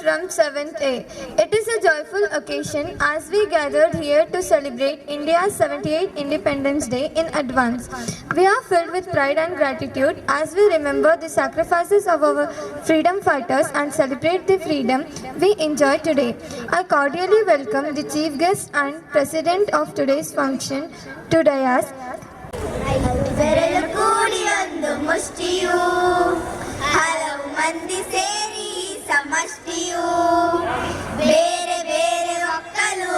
from 7th A. It is a joyful occasion as we gathered here to celebrate India's 78th Independence Day in advance. We are filled with pride and gratitude as we remember the sacrifices of our freedom fighters and celebrate the freedom we enjoy today. I cordially welcome the chief guest and president of today's function to Dayas. ಬೆರಳು ಕೂಡಿ ಒಂದು ಮುಷ್ಟಿಯು ಹಲವು ಮಂದಿ ಸೇರಿ ಸಮಷ್ಟಿಯು ಬೇರೆ ಬೇರೆ ಮಕ್ಕಳು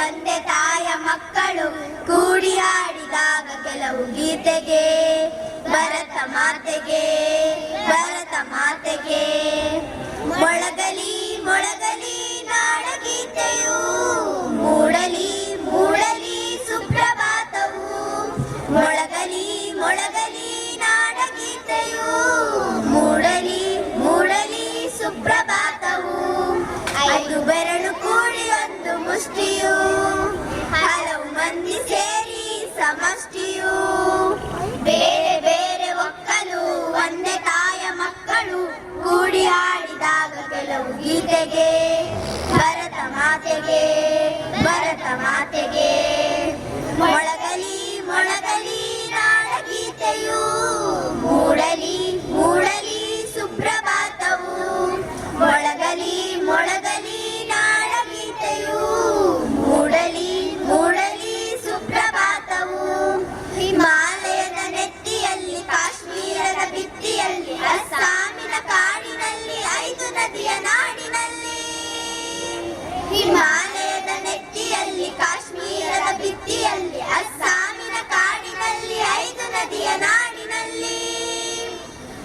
ಒಂದೇ ತಾಯ ಮಕ್ಕಳು ಕೂಡಿ ಹಾಡಿದಾಗ ಕೆಲವು ಗೀತೆಗೆ ಭರತ ಮಾತೆಗೆ ಮೊಳಗಲಿ ಮೊಳಗಲಿ ನಾಡಗೀತೆಯು ಮೂಡಲಿ ಮೂಡಲಿ ಸುಪ್ರಭಾತವು ಮೊಳಗಲಿ ಮೊಳಗಲಿ ನಾಡಗೀತೆಯು ಮೂಡಲಿ ಮೂಡಲಿ ಸುಪ್ರಭಾತವು ಐದು ಬೆರಳು ಕೂಡಿ ಒಂದು ಮುಷ್ಟಿಯು ಹಲವು ಮಂದಿ ಸೇರಿ ಸಮಷ್ಟಿಯು ಬೇರೆ ಬೇರೆ ಒಕ್ಕಲು ಒಂದೇ ತಾಯ ಮಕ್ಕಳು ಕೂಡಿ ಹಾಡಿದಾಗ ಕೆಲವು ಗೀತೆಗೆ ಭರತ ಮಾತೆಗೆ ಮೊಳಗಲಿ ಮೊಳಗಲಿ ನಾಡಗೀತೆಯು ಮೂಡಲಿ ಮೂಡಲಿ ಸುಪ್ರಭಾತವು ಮೊಳಗಲಿ ಮೊಳಗಲಿ ನಾಡಗೀತೆಯು ಮೂಡಲಿ ಮೂಡಲಿ ಸುಪ್ರಭಾತವು ಹಿಮಾಲಯದ ನೆತ್ತಿಯಲ್ಲಿ ಕಾಶ್ಮೀರದ ಭಿತ್ತಿಯಲ್ಲಿ ಅಸ್ಸಾಮಿನ ಕಾಡಿನಲ್ಲಿ 5 ನದಿಯ ನಾಡಿನಲ್ಲಿ ಹಿಮಾಲಯದ ನೆತ್ತಿಯಲ್ಲಿ ಕಾಶ್ಮೀರದ ಭಿತ್ತಿಯಲ್ಲಿ ಅಸ್ಸಾಮಿನ ಕಾಡಿನಲ್ಲಿ 5 ನದಿಯ ನಾಡಿನಲ್ಲಿ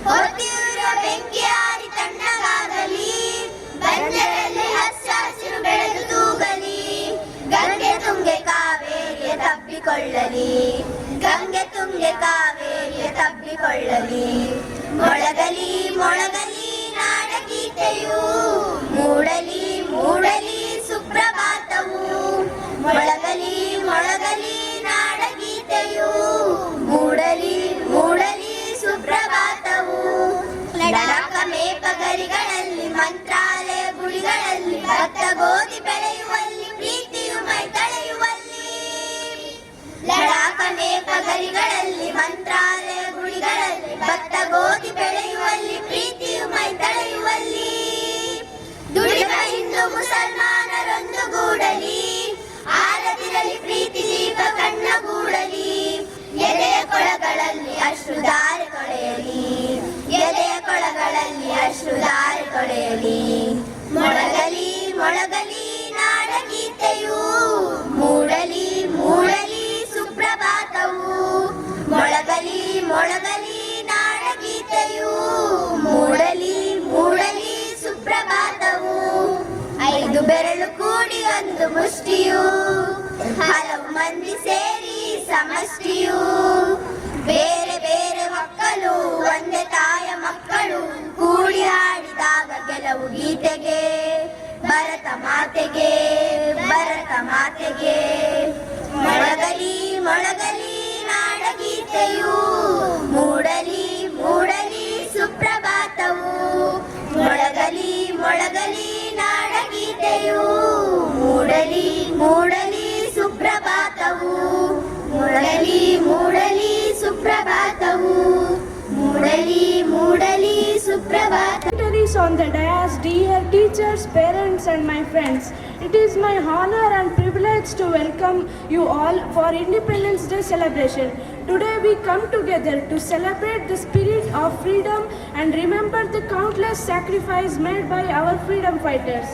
ಹೊತ್ತಿರುವ ಬೆಂಕಿ ಹಾರಿ ತಣ್ಣಗಾಗಲಿ ಬಂದರಲ್ಲಿ ಹಚ್ಚ ಹಸಿರು ಬೆಳೆದು ತೂಗಲಿ ಗಂಗೆ ತುಂಗೆ ಕಾವೇರಿಯ ತಬ್ಬಿಕೊಳ್ಳಲಿ ಮೊಳಗಲಿ ಮೊಳಗಲಿ ನಾಡಗೀತೆಯು ಮೂಡಲಿ ಮೂಡಲಿ ಸುಪ್ರಭಾತವು ಮೊಳಗಲಿ ಮೊಳಗಲಿ ನಾಡಗೀತೆಯು ಮೂಡಲಿ ಮೂಡಲಿ ಸುಪ್ರಭಾತವು ಲಡಾಖ ಮೇಪಗರಿಗಳಲ್ಲಿ ಮಂತ್ರಾಲಯ ಗುಡಿಗಳಲ್ಲಿ ಭತ್ತ ಗೋಧಿ ಬೆಳೆಯುವಲ್ಲಿ ಪ್ರೀತಿಯು ಮೈ ತಳೆಯುವಲ್ಲಿ ಲಡಾಖ ಮೇಪಗರಿಗಳಲ್ಲಿ ಮಂತ್ರಾಲಯ ಗುಡಿಗಳಲ್ಲಿ ಭತ್ತ ಗೋಧಿ ಬೆಳೆಯುವಲ್ಲಿ ಪ್ರೀತಿಯು ಮೈ ತಳೆಯುವಲ್ಲಿ ದುಡಿದ ಹಿಂದೂ ಮುಸಲ್ಮಾನರೊಂದುಗೂಡಲಿ ಆರದಿರಲಿ ಪ್ರೀತಿ ದೀಪ ಕಣ್ಣಗೂಡಲಿ ಎದೆಯ ಕೊಳಗಳಲ್ಲಿ ಅಶ್ರುಧಾರೆ ತೊಳೆಯಲಿ ಮೊಳಗಲಿ ಮೊಳಗಲಿ ನಾಡಗೀತೆಯು ಮೂಡಲಿ ಮೂಡಲಿ ಸುಪ್ರಭಾತವು ಮೊಳಗಲಿ ಮೊಳಗಲಿ ನಾಡಗೀತೆಯು ಮೂಡಲಿ ಮೂಡಲಿ ಸುಪ್ರಭಾತವು ಐದು ಬೆರಳು ಕೂಡಿ ಒಂದು ಮುಷ್ಟಿಯು ಹಲವು ಮಂದಿ ಸೇರಿ ಸಮಷ್ಟಿಯು ಬೇರೆ ಬೇರೆ ಮಕ್ಕಳು ಒಂದೇ ತಾಯ ಮಕ್ಕಳು ಕೂಡಿ ಹಾಡಿದಾಗ ಕೆಲವು ಗೀತೆಗೆ ಭರತ ಮಾತೆಗೆ ಮೊಳಗಲಿ ಮೊಳಗಲಿ ನಾಡಗೀತೆಯು ಮೂಡಲಿ ಮೂಡಲಿ ಸುಪ್ರಭಾತವು ಮೊಳಗಲಿ ಮೊಳಗಲಿ ನಾಡಗೀತೆಯು ಮೂಡಲಿ ಮೂಡಲಿ ಸುಪ್ರಭಾತವು ಮೂಡಲಿ ಮೂಡಲಿ ಸುಪ್ರಭಾತವು ಮೂಡಲಿ ಮೂಡಲಿ ಸುಪ್ರಭಾತ. On the dais, dear teachers, parents and my friends, it is my honor and privilege to welcome you all for Independence Day celebration. Today we come together to celebrate the spirit of freedom and remember the countless sacrifice made by our freedom fighters.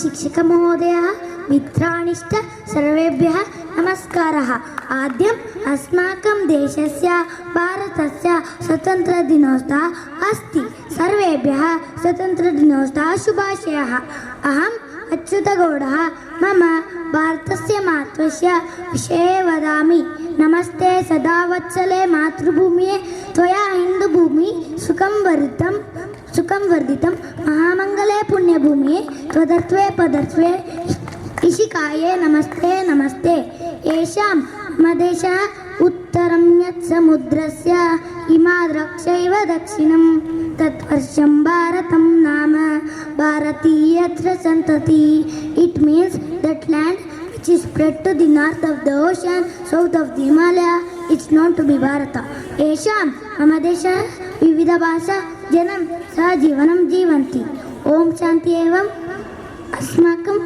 शिक्षकमहोदयः मित्राणिश्च सर्वेभ्यः नमस्कारः। आद्यम् अस्माकं देशस्य भारतस्य स्वतन्त्रदिनोत्सवः अस्ति। सर्वेभ्यः स्वतन्त्रदिनोत्सवः शुभाशयाः। अहम् अच्युतगौडः मम भारतस्य महत्त्वस्य विषये वदामि। नमस्ते सदा वत्सले मातृभूमिये त्वया हिन्दुभूमि सुखं वर्धितं महामङ्गले पुण्यभूमिये त्वदर्थे पदर्थे इशिकाये नमस्ते नमस्ते। येषां मदेशः उत्तरं यत्समुद्रस्य हिमाद्रक्षैव दक्षिणं तत्वर्षं भारतं नाम भारतीयत्र सन्तति। It means that land which is spread to the north of the ocean, south of the Himalaya, it's known to be Bharata. येषां मम देशः विविध भाषा जनं सहजीवनं जीवन्ति। ओम शांति एवं अस्माकं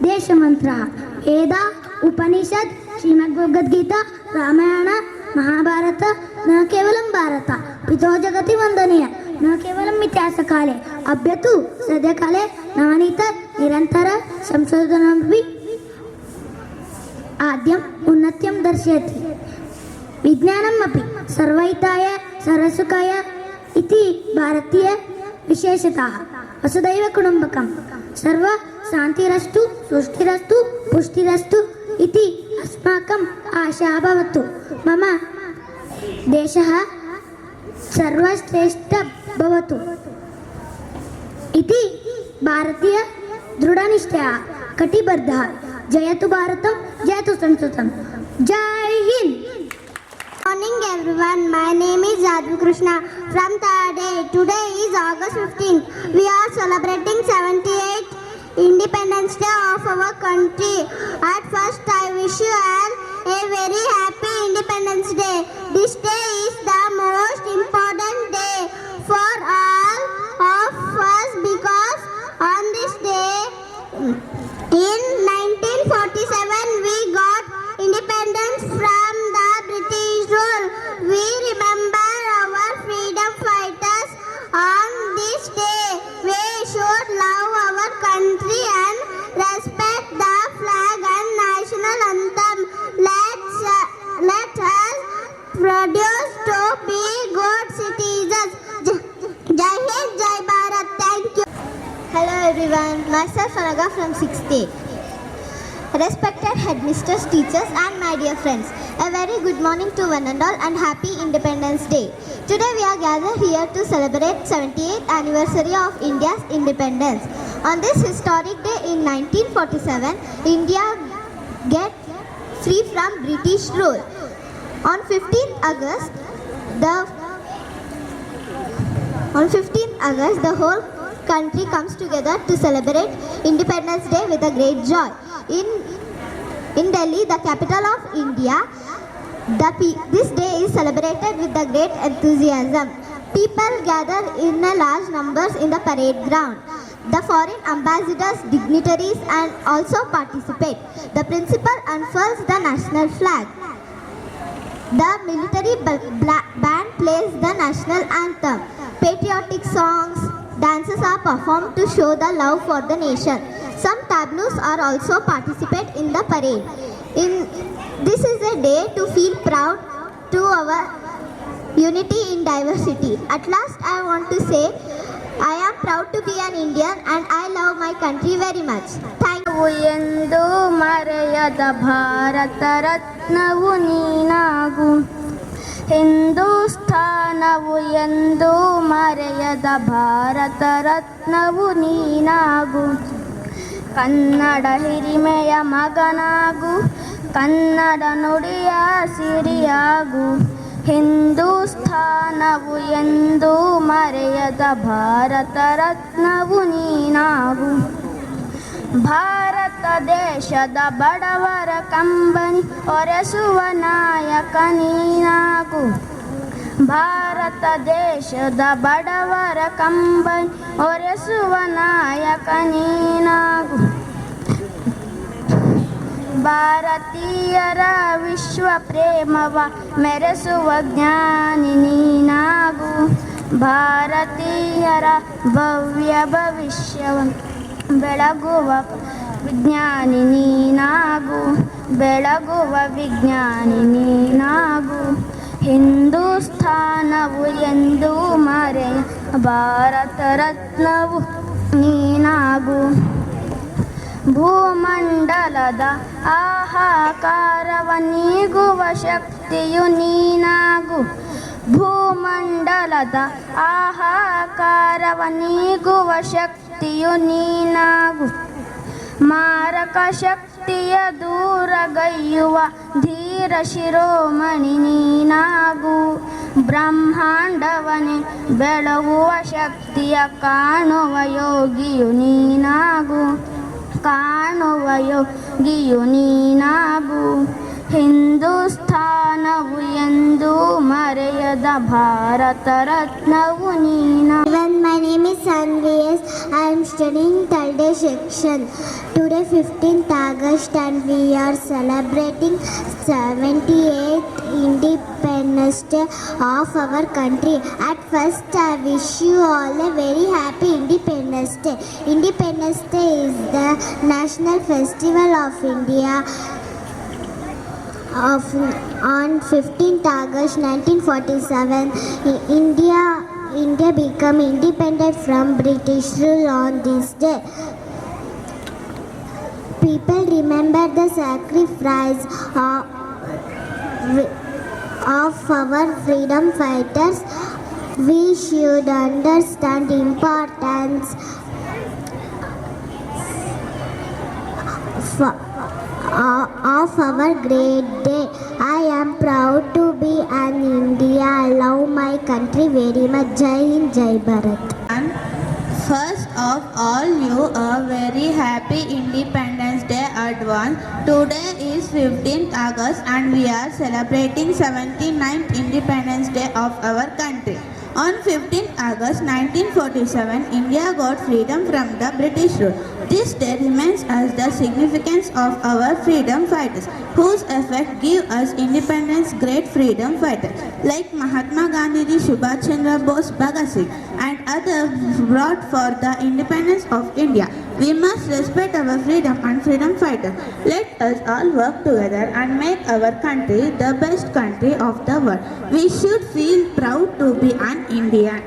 देशमन्त्रः वेदा उपनिषद श्रीमद्भगवद्गीता रामायण महाभारत न केवलं भारत पितो जगति वन्दनीय न केवलम् इतिहासकाले अभ्यतु सद्यकाले नवनीत निरन्तर संशोधनमपि आद्यम् उन्नत्यं दर्शयति। विज्ञानम् अपि सर्वहिताय सर्वसुखाय इति भारतीय विशेषताः। वसुधैव कुटुम्बकं सर्व शान्तिरस्तु सुष्ठिरस्तु पुष्टिरस्तु इति अस्माकम् आशा भवतु। मम देशः सर्वश्रेष्ठ भवतु इति भारतीय दृढनिश्चयः कटिबद्धः। जयतु भारतं जयतु संस्कृतं। जय Hind. Morning everyone, my name is Jadvi Krishna from third A. Today is August 15th. We are celebrating 78th Independence Day of our country. At first I wish you all a very happy Independence Day. This day is the most important day for all of us because on this day in 1947 we got independence from the British rule. We remember our freedom fighters on this day. We should love our country and respect the flag and national anthem. Let us produce to be good citizens. Jai Hind, Jai Bharat. Thank you. Hello everyone, myself Anaga from 6th A. Respected headmisters, teachers and my dear friends, a very good morning to one and all and happy Independence Day. Today we are gathered here to celebrate 78th anniversary of India's independence. On this historic day in 1947, India get free from British rule. On 15th August, the whole country comes together to celebrate Independence Day with a great joy. In Delhi, the capital of India, this day is celebrated with the great enthusiasm. People gather in a large numbers in the parade ground. The foreign ambassadors, dignitaries and also participate. The principal unfurls the national flag. The military band plays the national anthem. Patriotic songs, dances are performed to show the love for the nation. Some tableaus are also participate in the parade. This is a day to feel proud to our unity in diversity. At last I want to say I am proud to be an Indian and I love my country very much. Thank you. ಎಂದು ಮರೆಯದ ಭಾರತ ರತ್ನವು ನೀನಾಗು ಹಿಂದೂಸ್ಥಾನವು ಎಂದು ಮರೆಯದ ಭಾರತ ರತ್ನವು ನೀನಾಗು ಕನ್ನಡ ಹಿರಿಮೆಯ ಮಗನಾಗು ಕನ್ನಡ ನುಡಿಯ ಸಿರಿಯಾಗು ಹಿಂದೂಸ್ಥಾನವು ಎಂದು ಮರೆಯದ ಭಾರತ ರತ್ನವು ನೀನಾಗು ಭಾರತ ದೇಶದ ಬಡವರ ಕಂಬನಿ ಒರೆಸುವ ನಾಯಕ ನೀನಾಗು ಭಾರತ ದೇಶದ ಬಡವರ ಕಂಬನಿ ಒರೆಸುವ ನಾಯಕ ನೀನಾಗು ಭಾರತೀಯರ ವಿಶ್ವ ಪ್ರೇಮವ ಮೆರೆಸುವ ಜ್ಞಾನಿ ನೀನಾಗು ಭಾರತೀಯರ ಭವ್ಯ ಭವಿಷ್ಯವ ಬೆಳಗುವ ವಿಜ್ಞಾನಿ ನೀನಾಗು, ಬೆಳಗುವ ವಿಜ್ಞಾನಿ ನೀನಾಗು. ಹಿಂದೂಸ್ಥಾನವು ಎಂದೂ ಮರೆಯ ಭಾರತ ರತ್ನವು ನೀನಾಗು. ಭೂಮಂಡಲದ ಆಹಾಕಾರವ ನೀಗುವ ಶಕ್ತಿಯು ನೀನಾಗು. ಭೂಮಂಡಲದ ಆಹಾಕಾರವ ನೀಗುವ ಶಕ್ತಿಯು ನೀನಾಗು. ಮಾರಕ ಶಕ್ತಿಯ ದೂರಗೈಯುವ ಧೀರ ಶಿರೋಮಣಿ ನೀನಾಗು. ಬ್ರಹ್ಮಾಂಡವನೇ ಬೆಳಗುವ ಶಕ್ತಿಯ ಕಾಣುವ ಯೋಗಿಯು ನೀನಾಗು. ಕಾಣುವ ಯೋಗಿಯು ನೀನಾಗು. ಹಿಂದೂಸ್ಥಾನವು ಎಂದೂ ಮರೆಯದ Bharat ರತ್ನವು ನೀನಾಗು. My name is Sanvias. I am studying third day section. Today 15th August and we are celebrating 78th Independence Day of our country. At first I wish you all a very happy Independence Day. Independence Day is the national festival of India. On 15th August 1947, India became independent from British rule on this day. People remember the sacrifice of our freedom fighters. We should understand the importance of our great day. I am proud to be an India. I love my country very much. Jai Hind, Jai Bharat. And first of all, you a very happy Independence Day advance. Today is 15th August and we are celebrating 79th Independence Day of our country. On 15th August 1947, India got freedom from the British rule. This day reminds us the significance of our freedom fighters, whose effort give us independence. Great freedom fighters like Mahatma Gandhi, Subhash Chandra Bose, Bhagat Singh and others brought for the independence of India. We must respect our freedom and freedom fighters. Let us all work together and make our country the best country of the world. We should feel proud to be an Indian.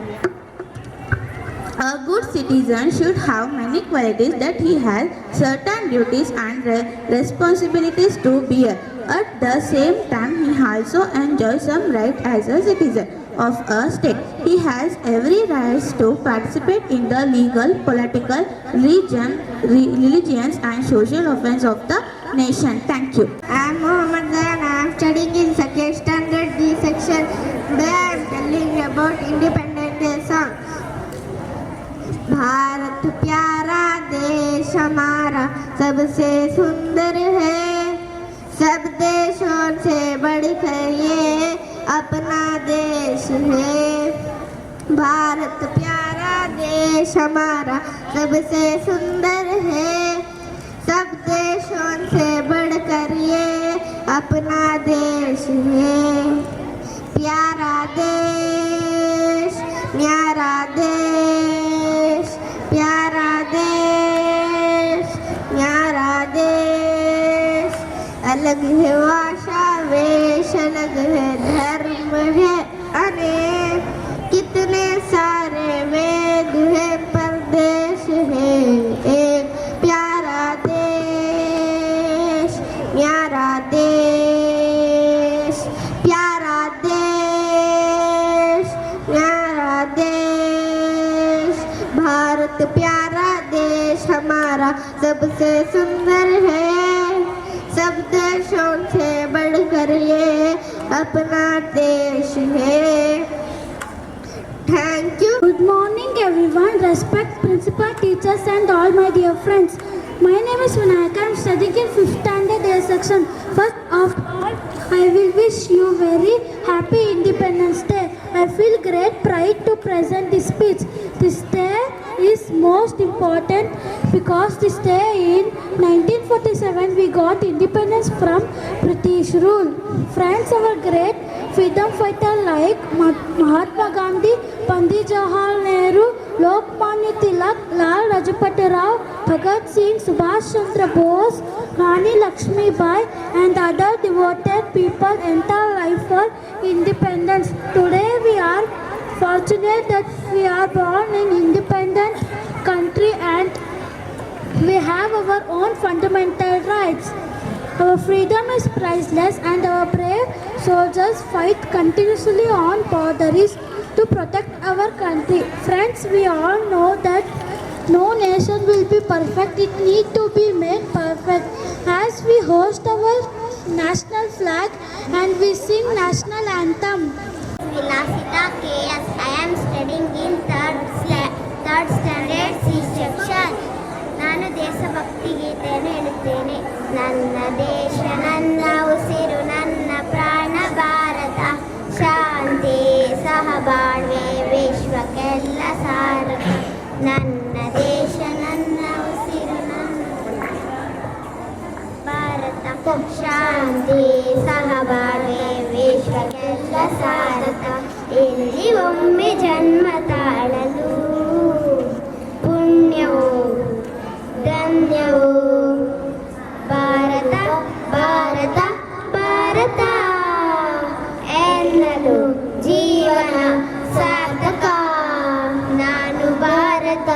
A good citizen should have many qualities that he has certain duties and responsibilities to bear. At the same time, he also enjoys some rights as a citizen of a state. He has every right to participate in the legal, political, religious and social affairs of the nation. Thank you. I am Mohammed Zayan. I am studying in second standard D section. Today I am telling about Independence Day song. Bharat प्यारा देश हमारा सबसे सुंदर है, सब देशों से बढ़कर ये अपना देश है। भारत प्यारा देश हमारा सबसे सुंदर है, सब देशों से बढ़कर ये अपना देश है। प्यारा देश, न्यारा देश, प्यारा देश, न्यारा देश। अलग है भाषा वेश, अलग है धर्म है अनेक, कितने सारे वेद है पर देश है एक। प्यारा देश, न्यारा देश, प्यारा देश, न्यारा देश। भारत प्यारा देश हमारा सबसे सुंदर है, सब देशों से बढ़कर ये अपना देश है। Thank you. Good morning everyone, respect principal, teachers and all my dear friends. My name is Vinayaka. I am studying in 5th standard A section. First of all, I will wish you very happy Independence Day. I feel great pride to present this speech. This day is most important because this day in 1947 we got independence from British rule. Friends, our great freedom fighter like Mahatma Gandhi, Pandit Jawaharlal Nehru, Lokmanya Tilak, Lal Rajput Rao, Bhagat Singh, Subhash Chandra Bose, Rani Lakshmi Bai, and other devoted people entire life for independence. Today we are fortunate that we are born in independent country and we have our own fundamental rights. Our freedom is priceless and our brave soldiers fight continuously on boundaries to protect our country. Friends, we all know that no nation will be perfect. It needs to be made perfect. As we host our national flag and we sing national anthem. Vilasita KS. I am studying in third standard C section. ನಾನು ದೇಶಭಕ್ತಿ ಗೀತೆಯನ್ನು ಹೇಳುತ್ತೇನೆ. ನನ್ನ ದೇಶ ನನ್ನ ಉಸಿರು ನನ್ನ ಪ್ರಾಣ ಭಾರತ, ಶಾಂತಿ ಸಹಬಾಳ್ವೆ ವಿಶ್ವಕ್ಕೆಲ್ಲ ಸಾರಕ. ನನ್ನ ದೇಶ ನನ್ನ ಉಸಿರು ನನ್ನ ಭಾರತ, ಶಾಂತಿ ಸಹಬಾಳ್ವೆ ವಿಶ್ವಕ್ಕೆಲ್ಲ ಸಾರಕ. ಇಲ್ಲಿ ಒಮ್ಮೆ ಜನ್ಮ ತಾಳಲು ಪುಣ್ಯವು ಧನ್ಯವು ಭಾರತ ಭಾರತ ಭಾರತ ಎನ್ನಲು ಜೀವನ ಸಾರ್ಥಕ. ನಾನು ಭಾರತ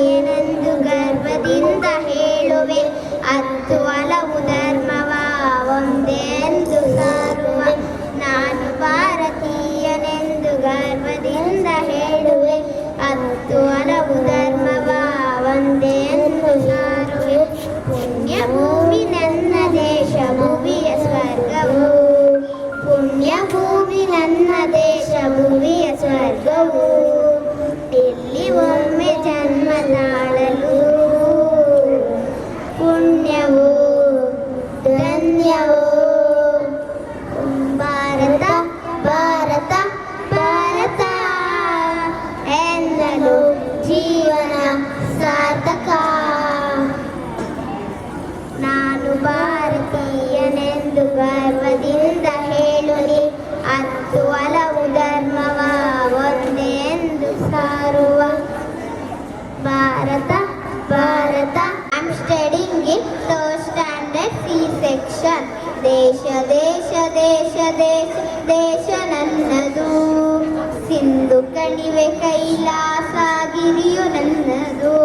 ಏನೆಂದು ಗರ್ವದಿಂದ ಹೇಳುವೆ, ಹತ್ತು ಹಲವು ಧರ್ಮವ ಒಂದೆಂದು ಸಾರುವ. ನಾನು ಭಾರತೀಯನೆಂದು ಗರ್ವದಿಂದ ಹೇಳುವೆ, ಹತ್ತು ಹಲವು ಧರ್ಮವ ಒಂದೆಂದು ಸಾರುವೆ. ಪುಣ್ಯ ಭೂಮಿ ನನ್ನ ದೇಶ ಭೂಮಿಯ ಸ್ವರ್ಗವು, ಪುಣ್ಯ ಭೂಮಿ ನನ್ನ ದೇಶ ಭೂಮಿಯ ಸ್ವರ್ಗವು. ಇಲ್ಲಿ ಒಮ್ಮೆ ಜನ್ಮ ತಾಳಲು ಪುಣ್ಯವು ಧನ್ಯವು. ಭಾರತ ಭಾರತ ಭಾರತ ಎನ್ನಲು ಜೀವನ ಸಾರ್ಥಕ. ನಾನು ಭಾರತೀಯನೆಂದು ಗರ್ವದಿಂದ ಹೇಳುವೆ, ಹತ್ತು ಹಲವು ಧರ್ಮವ ಒಂದೆಂದು ಸಾರುವ. Bharat Bharat. I am studying in third standard C section. ದೇಶ ದೇಶ ದೇಶ ದೇಶ ದೇಶ ನನ್ನದು, ಸಿಂಧು ಕಣಿವೆ ಕೈಲಾಸ ಗಿರಿಯು ನನ್ನದು.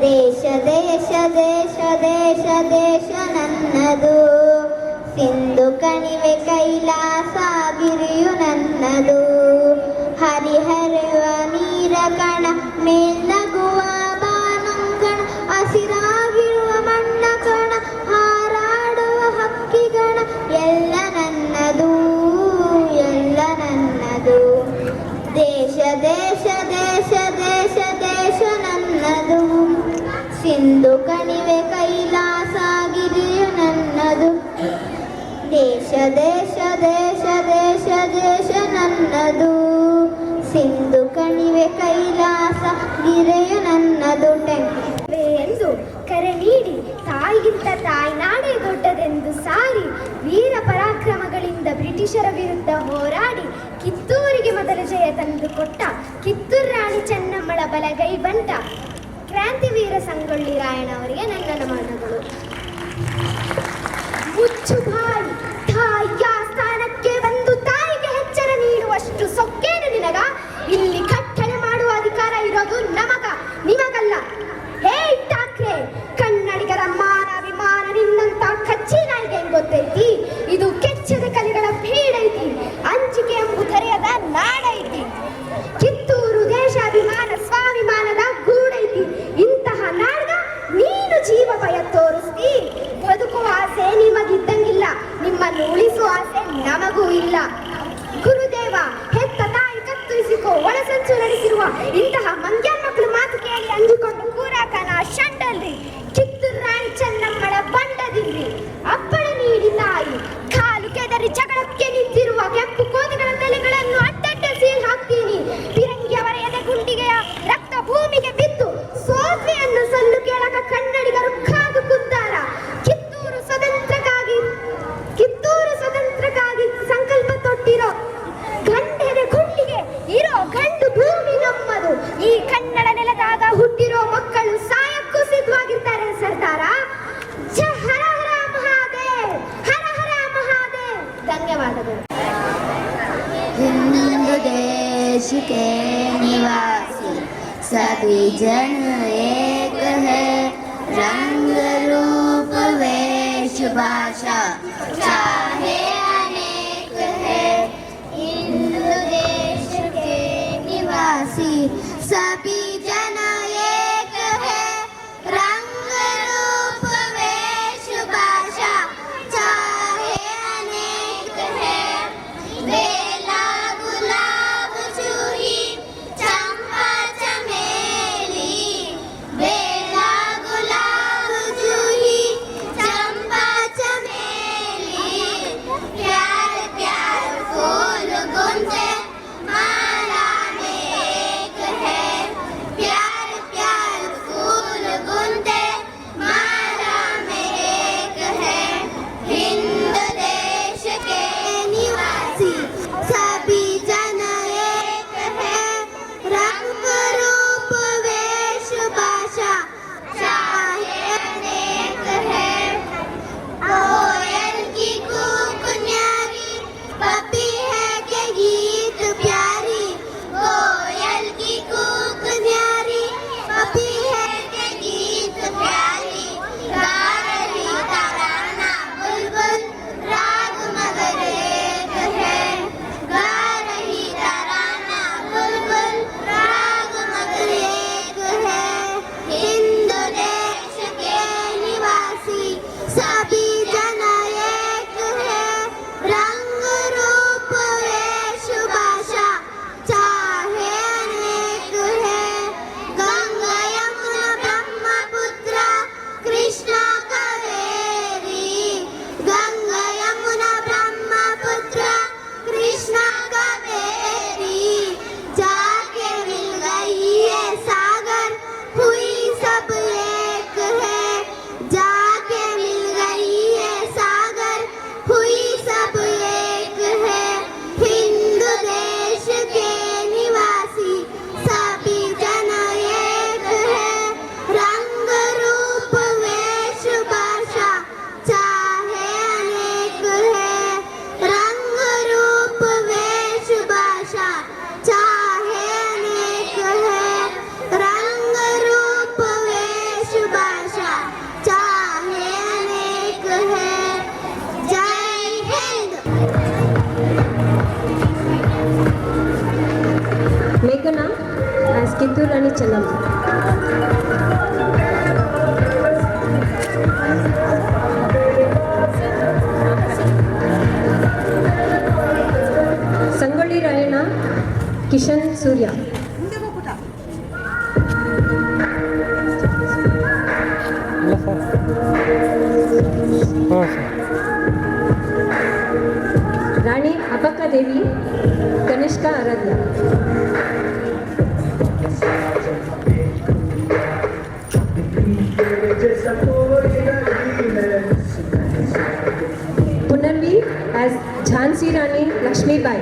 ದೇಶ ದೇಶ ದೇಶ ದೇಶ ದೇಶ ನನ್ನದು, ಸಿಂಧು ಕಣಿವೆ ಕೈಲಾಸ ಗಿರಿಯು ನನ್ನದು. ಹರಿಹರಿವ ನೀರ ಕಣ ಮೇಲ್ನಗುವ ಬಾನಂಗಣ, ಹಸಿರಾಗಿರುವ ಮಣ್ಣ ಕಣ ಹಾರಾಡುವ ಹಕ್ಕಿಗಣ ಎಲ್ಲ ನನ್ನದು ಎಲ್ಲ ನನ್ನದು. ದೇಶ ದೇಶ ದೇಶ ದೇಶ ದೇಶ ನನ್ನದು, ಸಿಂಧು ಕಣಿವೆ ಕೈಲಾಸ ಗಿರಿಯು ನನ್ನದು. ದೇಶ ದೇಶ ದೇಶ ದೇಶ ದೇಶ ನನ್ನದು, ಸಿಂಧು ಕಣಿವೆ ಕೈಲಾಸ ಗಿರಿಯು ನನ್ನದು. ಎಂದು ಕರೆ ನೀಡಿ ತಾಯಿಗಿಂತ ತಾಯ್ನಾಡೇ ದೊಡ್ಡದೆಂದು ಸಾರಿ, ವೀರ ಪರಾಕ್ರಮಗಳಿಂದ ಬ್ರಿಟಿಷರ ವಿರುದ್ಧ ಹೋರಾಡಿ ಕಿತ್ತೂರಿಗೆ ಮೊದಲ ಜಯ ತಂದು ಕೊಟ್ಟ ಕಿತ್ತೂರು ರಾಣಿ ಚೆನ್ನಮ್ಮಳ ಬಲಗೈ ಬಂಟ ಕ್ರಾಂತಿವೀರ ಸಂಗೊಳ್ಳಿ ರಾಯಣ್ಣವರಿಗೆ ನನ್ನ ನಮನಗಳು. ಮುಚ್ಚು ಬಾಯಿ, ತಾಯಿಯ ಸ್ಥಾನಕ್ಕೆ ಬಂದು ತಾಯಿಗೆ ಎಚ್ಚರ ನೀಡುವಷ್ಟು ಸೊಕ್ಕೇನು ನಿನಗ? ಇಲ್ಲಿ ಕಟ್ಟಳೆ ಮಾಡುವ ಅಧಿಕಾರ ಇರೋದು ನಮಗ, ನಿಮಗಲ್ಲ. ಹೇ ಠಾಕ್ರೆ, ಕನ್ನಡಿಗರ ಮಾನ ಅಭಿಮಾನ ನಿನ್ನಂತ ಕಚ್ಚಿ ನಾಯಿಗೆ ಹೆಂಗ್ ಗೊತ್ತೈತಿ? ಇದು ಕೆಚ್ಚದ ಕಲೆಗಳ ಬೀಡೈತಿ, ಅಂಚಿಕೆ ಎಂಬುದರೆಯದ ನಾಡೈತಿ. ಕಿತ್ತೂರು ದೇಶಾಭಿಮಾನ ಸ್ವಾಭಿಮಾನದ ಗೂಡೈತಿ. ಇಂತಹ ನಾಡ್ಗ ನೀನು ಜೀವ ಭಯ ತೋರಿಸ್ತಿ. ಬದುಕುವ ಆಸೆ ನಿಮಗಿದ್ದಂಗಿಲ್ಲ, ನಿಮ್ಮನ್ನು ಉಳಿಸುವ ಆಸೆ ನಮಗೂ ಇಲ್ಲ. ಗುರುದೇವ, ಹೆತ್ತ ತಾಯಿ ಕತ್ತರಿಸಿಕೋ ಒಳಸಂಚು ನಡೆಸಿರುವ ಇಂತಹ ಮಂಗ್ಯಾನ್ ಮಕ್ಕಳು ಮಾತು ಕೇಳಿ ಅಂಜಿಕೊಂಡು ಕೂರಾಕನ ಶಂಡಲ್ರಿ. ಕಿತ್ತೂರು ರಾಣಿ ಚೆನ್ನಮ್ಮಳ ಬಂಡದಿಲ್ರಿ. ಅಪ್ಪಳ ನೀಡಿ ತಾಯಿ ಕಾಲು ಕೆದರಿ ಜಗಳಕ್ಕೆ ನಿಂತಿರುವ ಕೆಂಪು ಕೋದೆಗಳ ತಲೆಗಳನ್ನು ಅಡ್ಡಡ್ಡ ಸೀಲ್ ಹಾಕ್ತೀನಿ. ಫಿರಂಗಿಯವರ ಎದೆ ಗುಂಡಿಗೆಯ ರಕ್ತ ಭೂಮಿಗೆ ಬಿದ್ದು ಸೋದ್ವೆಯನ್ನು ಸಲ್ಲು ಕೇಳಕ ಕನ್ನಡಿಗರು ಕಾದು ಕುದ್ದಾರ. ಕಿತ್ತೂರು ಸ್ವತಂತ್ರಕ್ಕಾಗಿ ಸಂಕಲ್ಪ ತೊಟ್ಟಿರೋ ಗಂಡೆದೆ ಗುಂಡಿಗೆ ಇರೋ ಗಂಡು ಭೂಮಿ के निवासी सभी जन एक है रंग रूप वेश भाषा चाहे अनेक है हिंदू देश के निवासी सभी जन एक है रंग रूप वेश भाषा चाहे अनेक है बेला गुलाब जूही चंपा चमेली बेला गुलाब जूही चंपा चमेली प्यार प्यार फूल गुंजे माला में एक है प्यार प्यार फूल गुंजे माला में एक है हिंद देश के निवासी सभी जन एक है रंग रूप वेश भाषा चाहे अनेक है कोयल की कूक न्यारी पपी है के गीत प्यारी कोयल की कूक न्यारी पपी है के गीत प्यारी गा रही तराना बुलबुल राग मगर एक है गा रही तराना बुलबुल राग मगर एक है हिंदू देश के निवासी सभी जन एक है रंग रूप वेश भाषा चाहे अनेक है गंगा यमुना ब्रह्मपुत्र कृष्णा कावेरी गंगा यमुना ब्रह्मपुत्र कृष्णा कावेरी जाके मिल गई है सागर हुई सब एक है जाके मिल गई है सागर हुई सब एक है हिंदू देश के निवासी सभी जन एक है रंग रूप वेश भाषा चाहे अनेक है रंग रूप वेश भाषा चाहे अनेक है रंग रूप वेश भाषा चाहे अनेक है जय हिंद ಮೇಘನಾ as Kittur Rani Chennamma. Sangolli Rayanna Kishan Surya. Rani Abbakka Devi Kanishka Aradhya. पुनर्वी as Jhansi Rani Lakshmibai.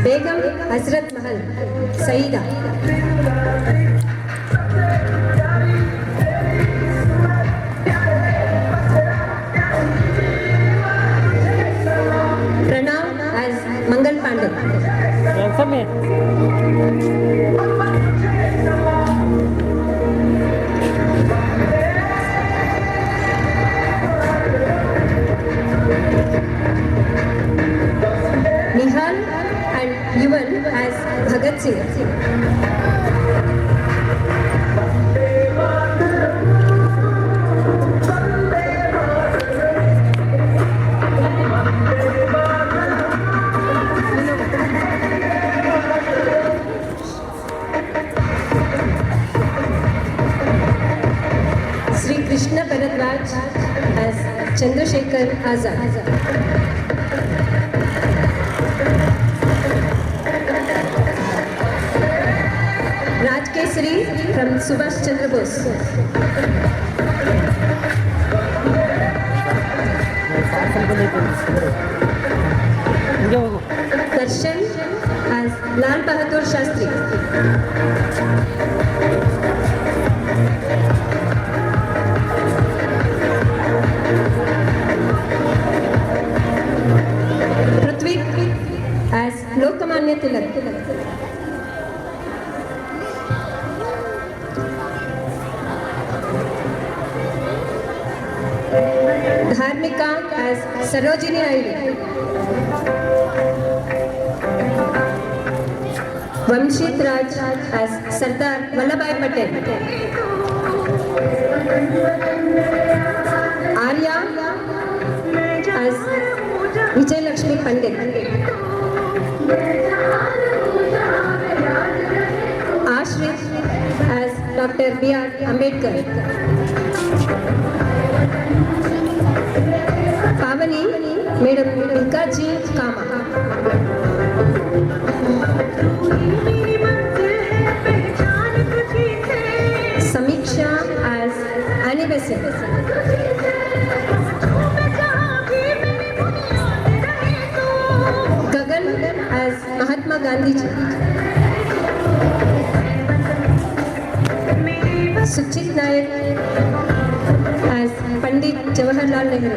Begum Hazrat Mahal Saeeda. Pranav as Mangal Pandey. Nihal and Yuvan as Bhagat Singh. Sri Krishna Bharadwaj as Chandrasekhar Azad. Rajkesari from Subhash Chandra Bose. Darshan as Lal Bahadur Shastri. Lokmanya Tilak. Dharmika as Sarojini Naidu. Vamshit Raj as Sardar Vallabhbhai Patel. Arya as Vijay Lakshmi Pandit. Ashrit as Dr. B.R. Ambedkar. Pavani, Madam Milkaji Kama. Samiksha as Annie Besant. Gagan as Mahatma Gandhi ji. Suchit Nayak as Pandit Jawaharlal Nehru.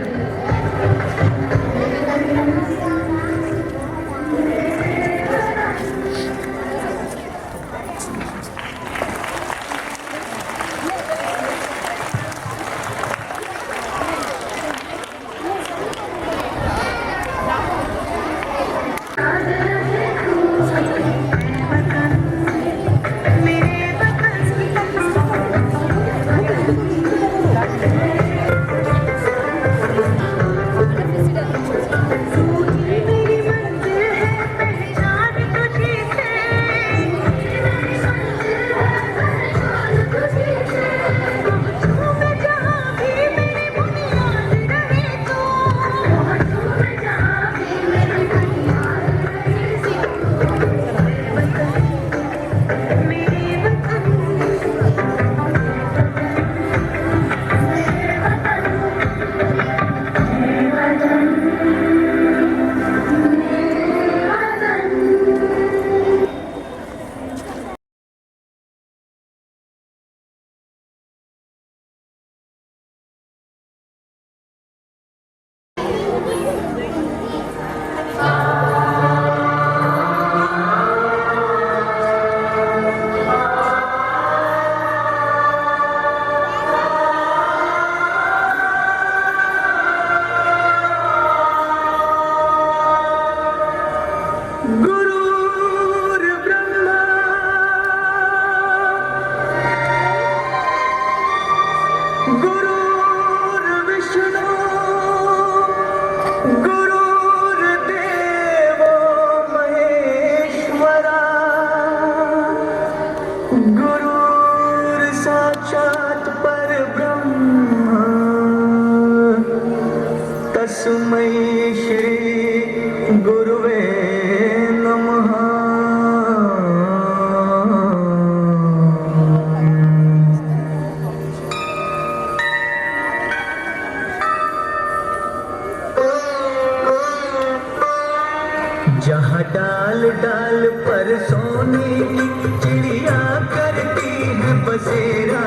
जहाँ डाल डाल पर सोने की चिड़िया करती है बसेरा,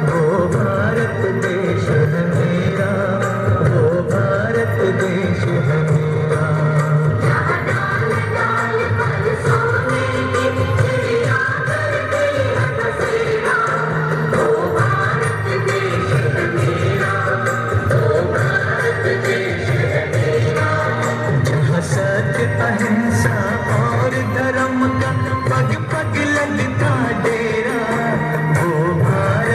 वो भारत देश है मेरा, वो भारत देश है मेरा। जहाँ डाल डाल पर सोने की चिड़िया करती है बसेरा, वो भारत देश है मेरा, वो भारत देश है मेरा। जहाँ सत्य अहिंसा और धर्म का पग पग लगता डेरा, वो भारत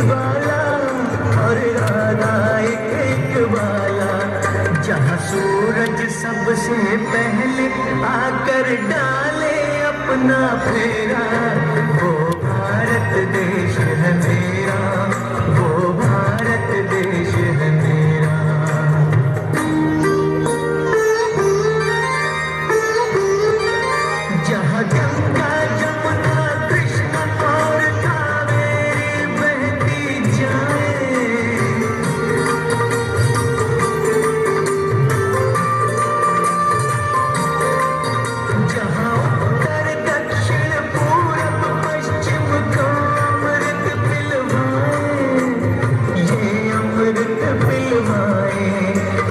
वाला और राधा एक वाला, जहाँ सूरज सबसे पहले आकर डाले अपना फेरा, वो भारत देश है मेरा, वो भारत देश है मेरा। जहाँ गंगा जमुना कृष्ण और कावेरी बहती जाए, जहाँ उत्तर दक्षिण पूरब पश्चिम को अमृत पिलवाए, ये अमृत पिलवाए,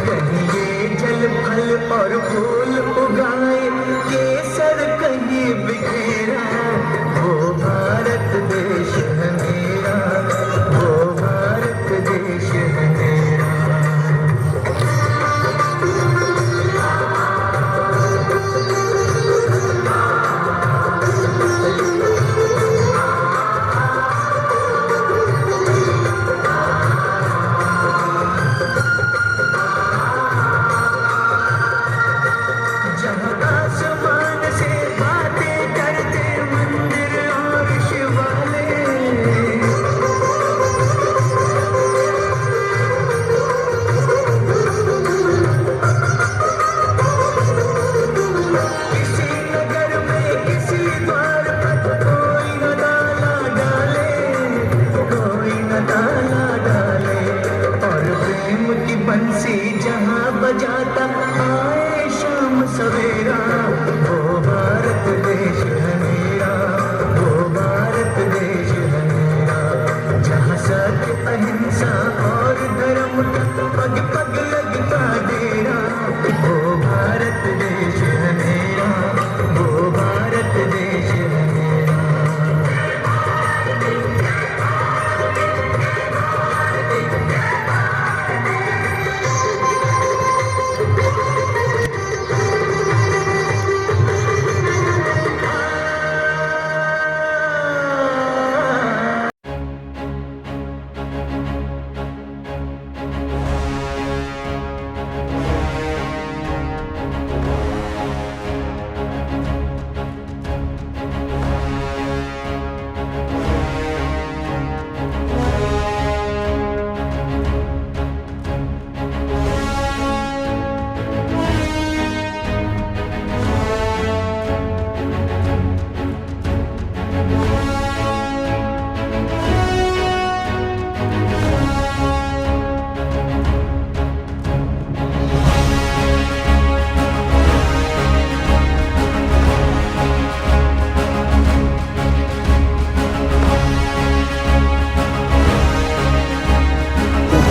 कहीं ये जल फल और फूल उगाए, केसर कहीं बिखेरा, वो भारत देश है मेरा, वो भारत देश है मेरा। जहाँ आसमान से बातें करते मंदिर और शिवालय, किसी नगर में किसी द्वार पर कोई न डाला डाले, कोई न डाला डाले, और प्रेम की बंसी जहाँ बजाता आए शाम सवेरा, वो भारत देश है मेरा, वो भारत देश है मेरा। जहाँ सत्य अहिंसा और धर्म का पग पग लगता डेरा, वो भारत देश है मेरा, वो भारत देश है मेरा।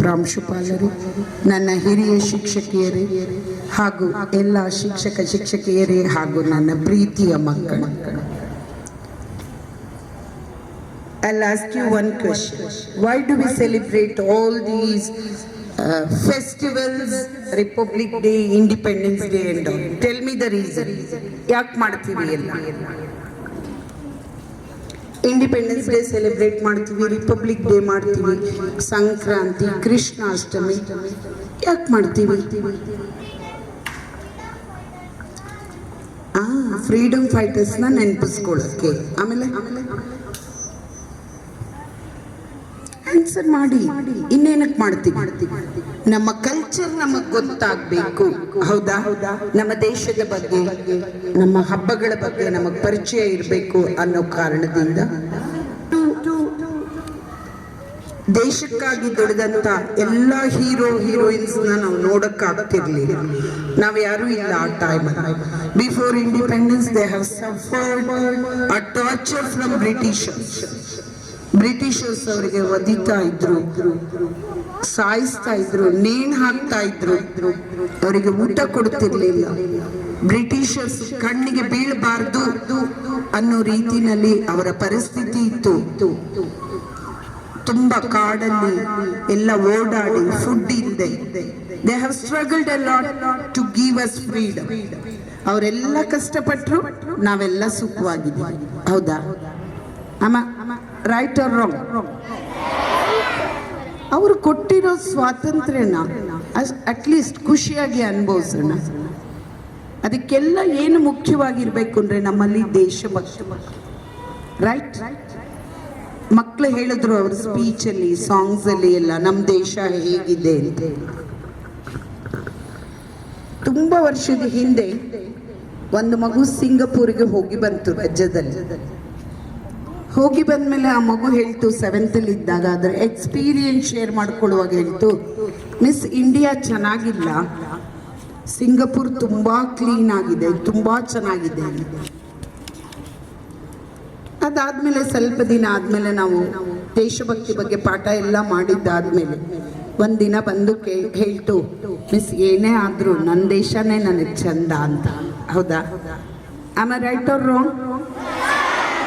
ಪ್ರಾಂಶುಪಾಲರು, ನನ್ನ ಹಿರಿಯ ಶಿಕ್ಷಕಿಯರೇ ಹಾಗೂ ಎಲ್ಲ ಶಿಕ್ಷಕಿಯರೇ ಹಾಗೂ ನನ್ನ ಪ್ರೀತಿಯ ಮಕ್ಕಳು, I'll ask you one question. Why do we celebrate all these festivals, Republic Day, Independence Day and all? Tell me the reason. ಯಾಕೆ ಮಾಡ್ತೀವಿ ಎಲ್ಲ? ಇಂಡಿಪೆಂಡೆನ್ಸ್ ಡೇ ಸೆಲೆಬ್ರೇಟ್ ಮಾಡ್ತೀವಿ, ರಿಪಬ್ಲಿಕ್ ಡೇ ಮಾಡ್ತೀವಿ, ಸಂಕ್ರಾಂತಿ, ಕೃಷ್ಣಾಷ್ಟಮಿ ಯಾಕೆ ಮಾಡ್ತೀವಿ? ಫ್ರೀಡಮ್ ಫೈಟರ್ಸ್ನ ನೆನಪಿಸ್ಕೊಳ್ಳೋಕ್ಕೆ. ಆಮೇಲೆ ಆನ್ಸರ್ ಮಾಡಿ. ಇನ್ನೇನಕ್ಕೆ ಮಾಡ್ತೀವಿ? ನಮ್ಮ ಕಲ್ಚರ್ ನಮಗೆ ಗೊತ್ತಾಗಬೇಕು, ಹೌದಾ? ನಮ್ಮ ದೇಶದ ಬಗ್ಗೆ, ನಮ್ಮ ಹಬ್ಬಗಳ ಬಗ್ಗೆ ನಮಗೆ ಪರಿಚಯ ಇರಬೇಕು ಅನ್ನೋ ಕಾರಣದಿಂದ ದೇಶಕ್ಕಾಗಿ ದುಡಿದಂತ ಎಲ್ಲ ಹೀರೋಯಿನ್ಸ್ ನಾವು ನೋಡಕ್ಕಾಗ್ತಿರ್ಲಿಲ್ಲ. ನಾವ್ ಯಾರು ಇಲ್ಲ ಆ time. Before independence they have suffered a torture from Britishers ಅವರಿಗೆ ಒದಿತಾ ಇದ್ರು, ಸಾಯಿಸ್ತಾ ಇದ್ರು, ನೇಣು ಹಾಕ್ತಾ ಇದ್ರು, ಅವರಿಗೆ ಊಟ ಕೊಡ್ತಿರ್ಲಿಲ್ಲ. ಬ್ರಿಟಿಷರ್ಸ್ ಕಣ್ಣಿಗೆ ಬೀಳಬಾರ್ದು ಅನ್ನೋ ರೀತಿನಲ್ಲಿ ಅವರ ಪರಿಸ್ಥಿತಿ ಇತ್ತು. ತುಂಬಾ ಕಾಡಲ್ಲಿ ಎಲ್ಲ ಓಡಾಡಿ ಫುಡ್ ಇಲ್ಲದೆ they have struggled a lot to give us freedom. ಅವರೆಲ್ಲ ಕಷ್ಟಪಟ್ಟರು, ನಾವೆಲ್ಲ ಸುಖವಾಗಿದ್ದೀವಿ, ಹೌದಾ? ಅಮ್ಮ, ರೈಟ್ ಆರ್ ರಾಂಗ್? ಅವರು ಕೊಟ್ಟಿರೋ ಸ್ವಾತಂತ್ರ್ಯನ ಅಟ್ಲೀಸ್ಟ್ ಖುಷಿಯಾಗಿ ಅನುಭವಿಸೋಣ. ಅದಕ್ಕೆಲ್ಲ ಏನು ಮುಖ್ಯವಾಗಿರ್ಬೇಕು ಅಂದರೆ ನಮ್ಮಲ್ಲಿ ದೇಶಭಕ್ತಿ, ರೈಟ್? ಮಕ್ಕಳು ಹೇಳಿದ್ರು ಅವ್ರ ಸ್ಪೀಚಲ್ಲಿ, ಸಾಂಗ್ಸಲ್ಲಿ ಎಲ್ಲ ನಮ್ಮ ದೇಶ ಹೇಗಿದೆ ಅಂತ. ತುಂಬ ವರ್ಷದ ಹಿಂದೆ ಒಂದು ಮಗು ಸಿಂಗಪೂರಿಗೆ ಹೋಗಿ ಬಂತು ರಾಜ್ಯದಲ್ಲಿ. ಹೋಗಿ ಬಂದಮೇಲೆ ಆ ಮಗು ಹೇಳ್ತು, 7th ಇದ್ದಾಗ ಅದರ ಎಕ್ಸ್ಪೀರಿಯನ್ಸ್ ಶೇರ್ ಮಾಡ್ಕೊಳ್ಳುವಾಗ ಹೇಳ್ತು, ಮಿಸ್ ಇಂಡಿಯಾ ಚೆನ್ನಾಗಿಲ್ಲ, ಸಿಂಗಪುರ್ ತುಂಬ ಕ್ಲೀನ್ ಆಗಿದೆ, ತುಂಬ ಚೆನ್ನಾಗಿದೆ. ಅದಾದಮೇಲೆ ಸ್ವಲ್ಪ ದಿನ ಆದಮೇಲೆ ನಾವು ದೇಶಭಕ್ತಿ ಬಗ್ಗೆ ಪಾಠ ಎಲ್ಲ ಮಾಡಿದ್ದಾದಮೇಲೆ ಒಂದಿನ ಬಂದು ಹೇಳ್ತು, ಮಿಸ್ ಏನೇ ಆದರೂ ನನ್ನ ದೇಶನೇ ನನಗೆ ಚಂದ ಅಂತ. ಹೌದಾ? Am I right or wrong?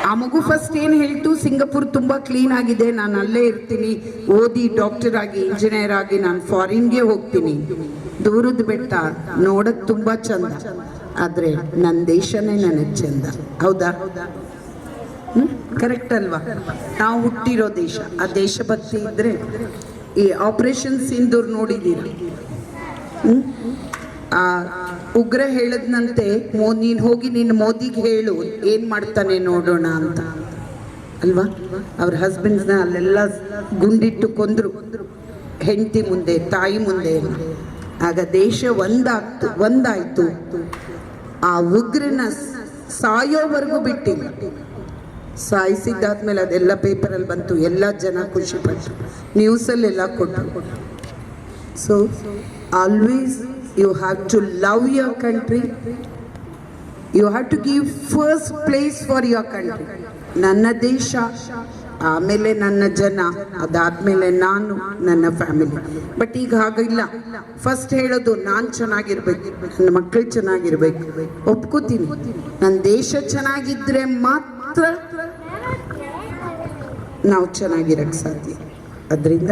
ಆ ಮಗು ಫಸ್ಟ್ ಏನು ಹೇಳ್ತು, ಸಿಂಗಪುರ್ ತುಂಬ ಕ್ಲೀನ್ ಆಗಿದೆ, ನಾನು ಅಲ್ಲೇ ಇರ್ತೀನಿ, ಓದಿ ಡಾಕ್ಟರ್ ಆಗಿ ಇಂಜಿನಿಯರ್ ಆಗಿ ನಾನು ಫಾರಿನ್ಗೆ ಹೋಗ್ತೀನಿ. ದೂರದ ಬೆಟ್ಟ ನೋಡಕ್ಕೆ ತುಂಬ ಚಂದ, ಆದರೆ ನನ್ನ ದೇಶನೇ ನನಗೆ ಚಂದ. ಹೌದಾ? ಕರೆಕ್ಟ್ ಅಲ್ವಾ? ನಾವು ಹುಟ್ಟಿರೋ ದೇಶ, ಆ ದೇಶಭಕ್ತಿ ಇದ್ದರೆ ಈ ಆಪರೇಷನ್ ಸಿಂಧೂರ್ ನೋಡಿದ್ದೀರ? ಆ ಉಗ್ರ ಹೇಳದ್ನಂತೆ, ನೀನು ಹೋಗಿ ನಿನ್ನ ಮೋದಿಗೆ ಹೇಳು ಏನು ಮಾಡ್ತಾನೆ ನೋಡೋಣ ಅಂತ ಅಲ್ವಾ? ಅವ್ರ ಹಸ್ಬೆಂಡ್ಸ್ನ ಅಲ್ಲೆಲ್ಲ ಗುಂಡಿಟ್ಟು ಕೊಂದ್ರು, ಹೆಂಡತಿ ಮುಂದೆ, ತಾಯಿ ಮುಂದೆ. ಆಗ ದೇಶ ಒಂದಾಯ್ತು. ಆ ಉಗ್ರನ ಸಾಯೋವರೆಗೂ ಬಿಟ್ಟಿಲ್ಲ. ಸಾಯಿಸಿದ್ದಾದ್ಮೇಲೆ ಅದೆಲ್ಲ ಪೇಪರಲ್ಲಿ ಬಂತು, ಎಲ್ಲ ಜನ ಖುಷಿಪಟ್ಟರು, ನ್ಯೂಸಲ್ಲೆಲ್ಲ ಕೊಟ್ಟರು. So always you have to love your country, you have to give first place for your country. ನನ್ನ ದೇಶ, ಆಮೇಲೆ ನನ್ನ ಜನ, ಅದಾದ್ಮೇಲೆ ನಾನು, ನನ್ನ ಫ್ಯಾಮಿಲಿ. ಬಟ್ ಈಗ ಹಾಗಿಲ್ಲ. ಫಸ್ಟ್ ಹೇಳೋದು ನಾನು ಚೆನ್ನಾಗಿರ್ಬೇಕು, ನನ್ನ ಮಕ್ಕಳು ಚೆನ್ನಾಗಿರ್ಬೇಕು. ಒಪ್ಕೋತೀನಿ, ನನ್ನ ದೇಶ ಚೆನ್ನಾಗಿದ್ರೆ ಮಾತ್ರ ನಾವು ಚೆನ್ನಾಗಿರಕ್ಕೆ ಸಾಧ್ಯ. ಅದರಿಂದ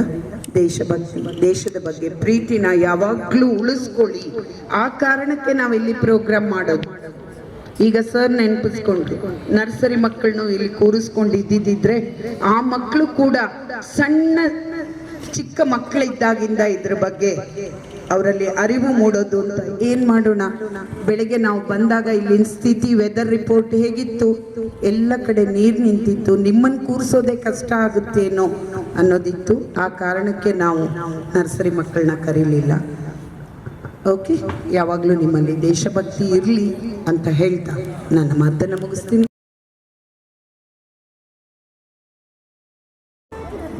ದೇಶಭಕ್ತಿ, ದೇಶದ ಬಗ್ಗೆ ಪ್ರೀತಿನ ಯಾವಾಗಲೂ ಉಳಿಸ್ಕೊಳ್ಳಿ. ಆ ಕಾರಣಕ್ಕೆ ನಾವಿಲ್ಲಿ ಪ್ರೋಗ್ರಾಮ್ ಮಾಡೋದು. ಈಗ ಸರ್ ನೆನಪಿಸ್ಕೊಂಡ್ರು, ನರ್ಸರಿ ಮಕ್ಕಳನ್ನು ಇಲ್ಲಿ ಕೂರಿಸ್ಕೊಂಡು ಇದ್ದಿದ್ದಿದ್ರೆ ಆ ಮಕ್ಕಳು ಕೂಡ ಸಣ್ಣ ಚಿಕ್ಕ ಮಕ್ಕಳಿದ್ದಾಗಿಂದ ಇದ್ರ ಬಗ್ಗೆ ಅವರಲ್ಲಿ ಅರಿವು ಮೂಡೋದು ಅಂತ. ಏನು ಮಾಡೋಣ, ಬೆಳಗ್ಗೆ ನಾವು ಬಂದಾಗ ಇಲ್ಲಿನ ಸ್ಥಿತಿ, ವೆದರ್ ರಿಪೋರ್ಟ್ ಹೇಗಿತ್ತು, ಎಲ್ಲ ಕಡೆ ನೀರು ನಿಂತಿತ್ತು, ನಿಮ್ಮನ್ನು ಕೂರಿಸೋದೇ ಕಷ್ಟ ಆಗುತ್ತೇನೋ ಅನ್ನೋದಿತ್ತು. ಆ ಕಾರಣಕ್ಕೆ ನಾವು ನರ್ಸರಿ ಮಕ್ಕಳನ್ನ ಕರೀಲಿಲ್ಲ. ಓಕೆ, ಯಾವಾಗಲೂ ನಿಮ್ಮಲ್ಲಿ ದೇಶಭಕ್ತಿ ಇರಲಿ ಅಂತ ಹೇಳ್ತಾ ನನ್ನ ಮಾತನ್ನು ಮುಗಿಸ್ತೀನಿ.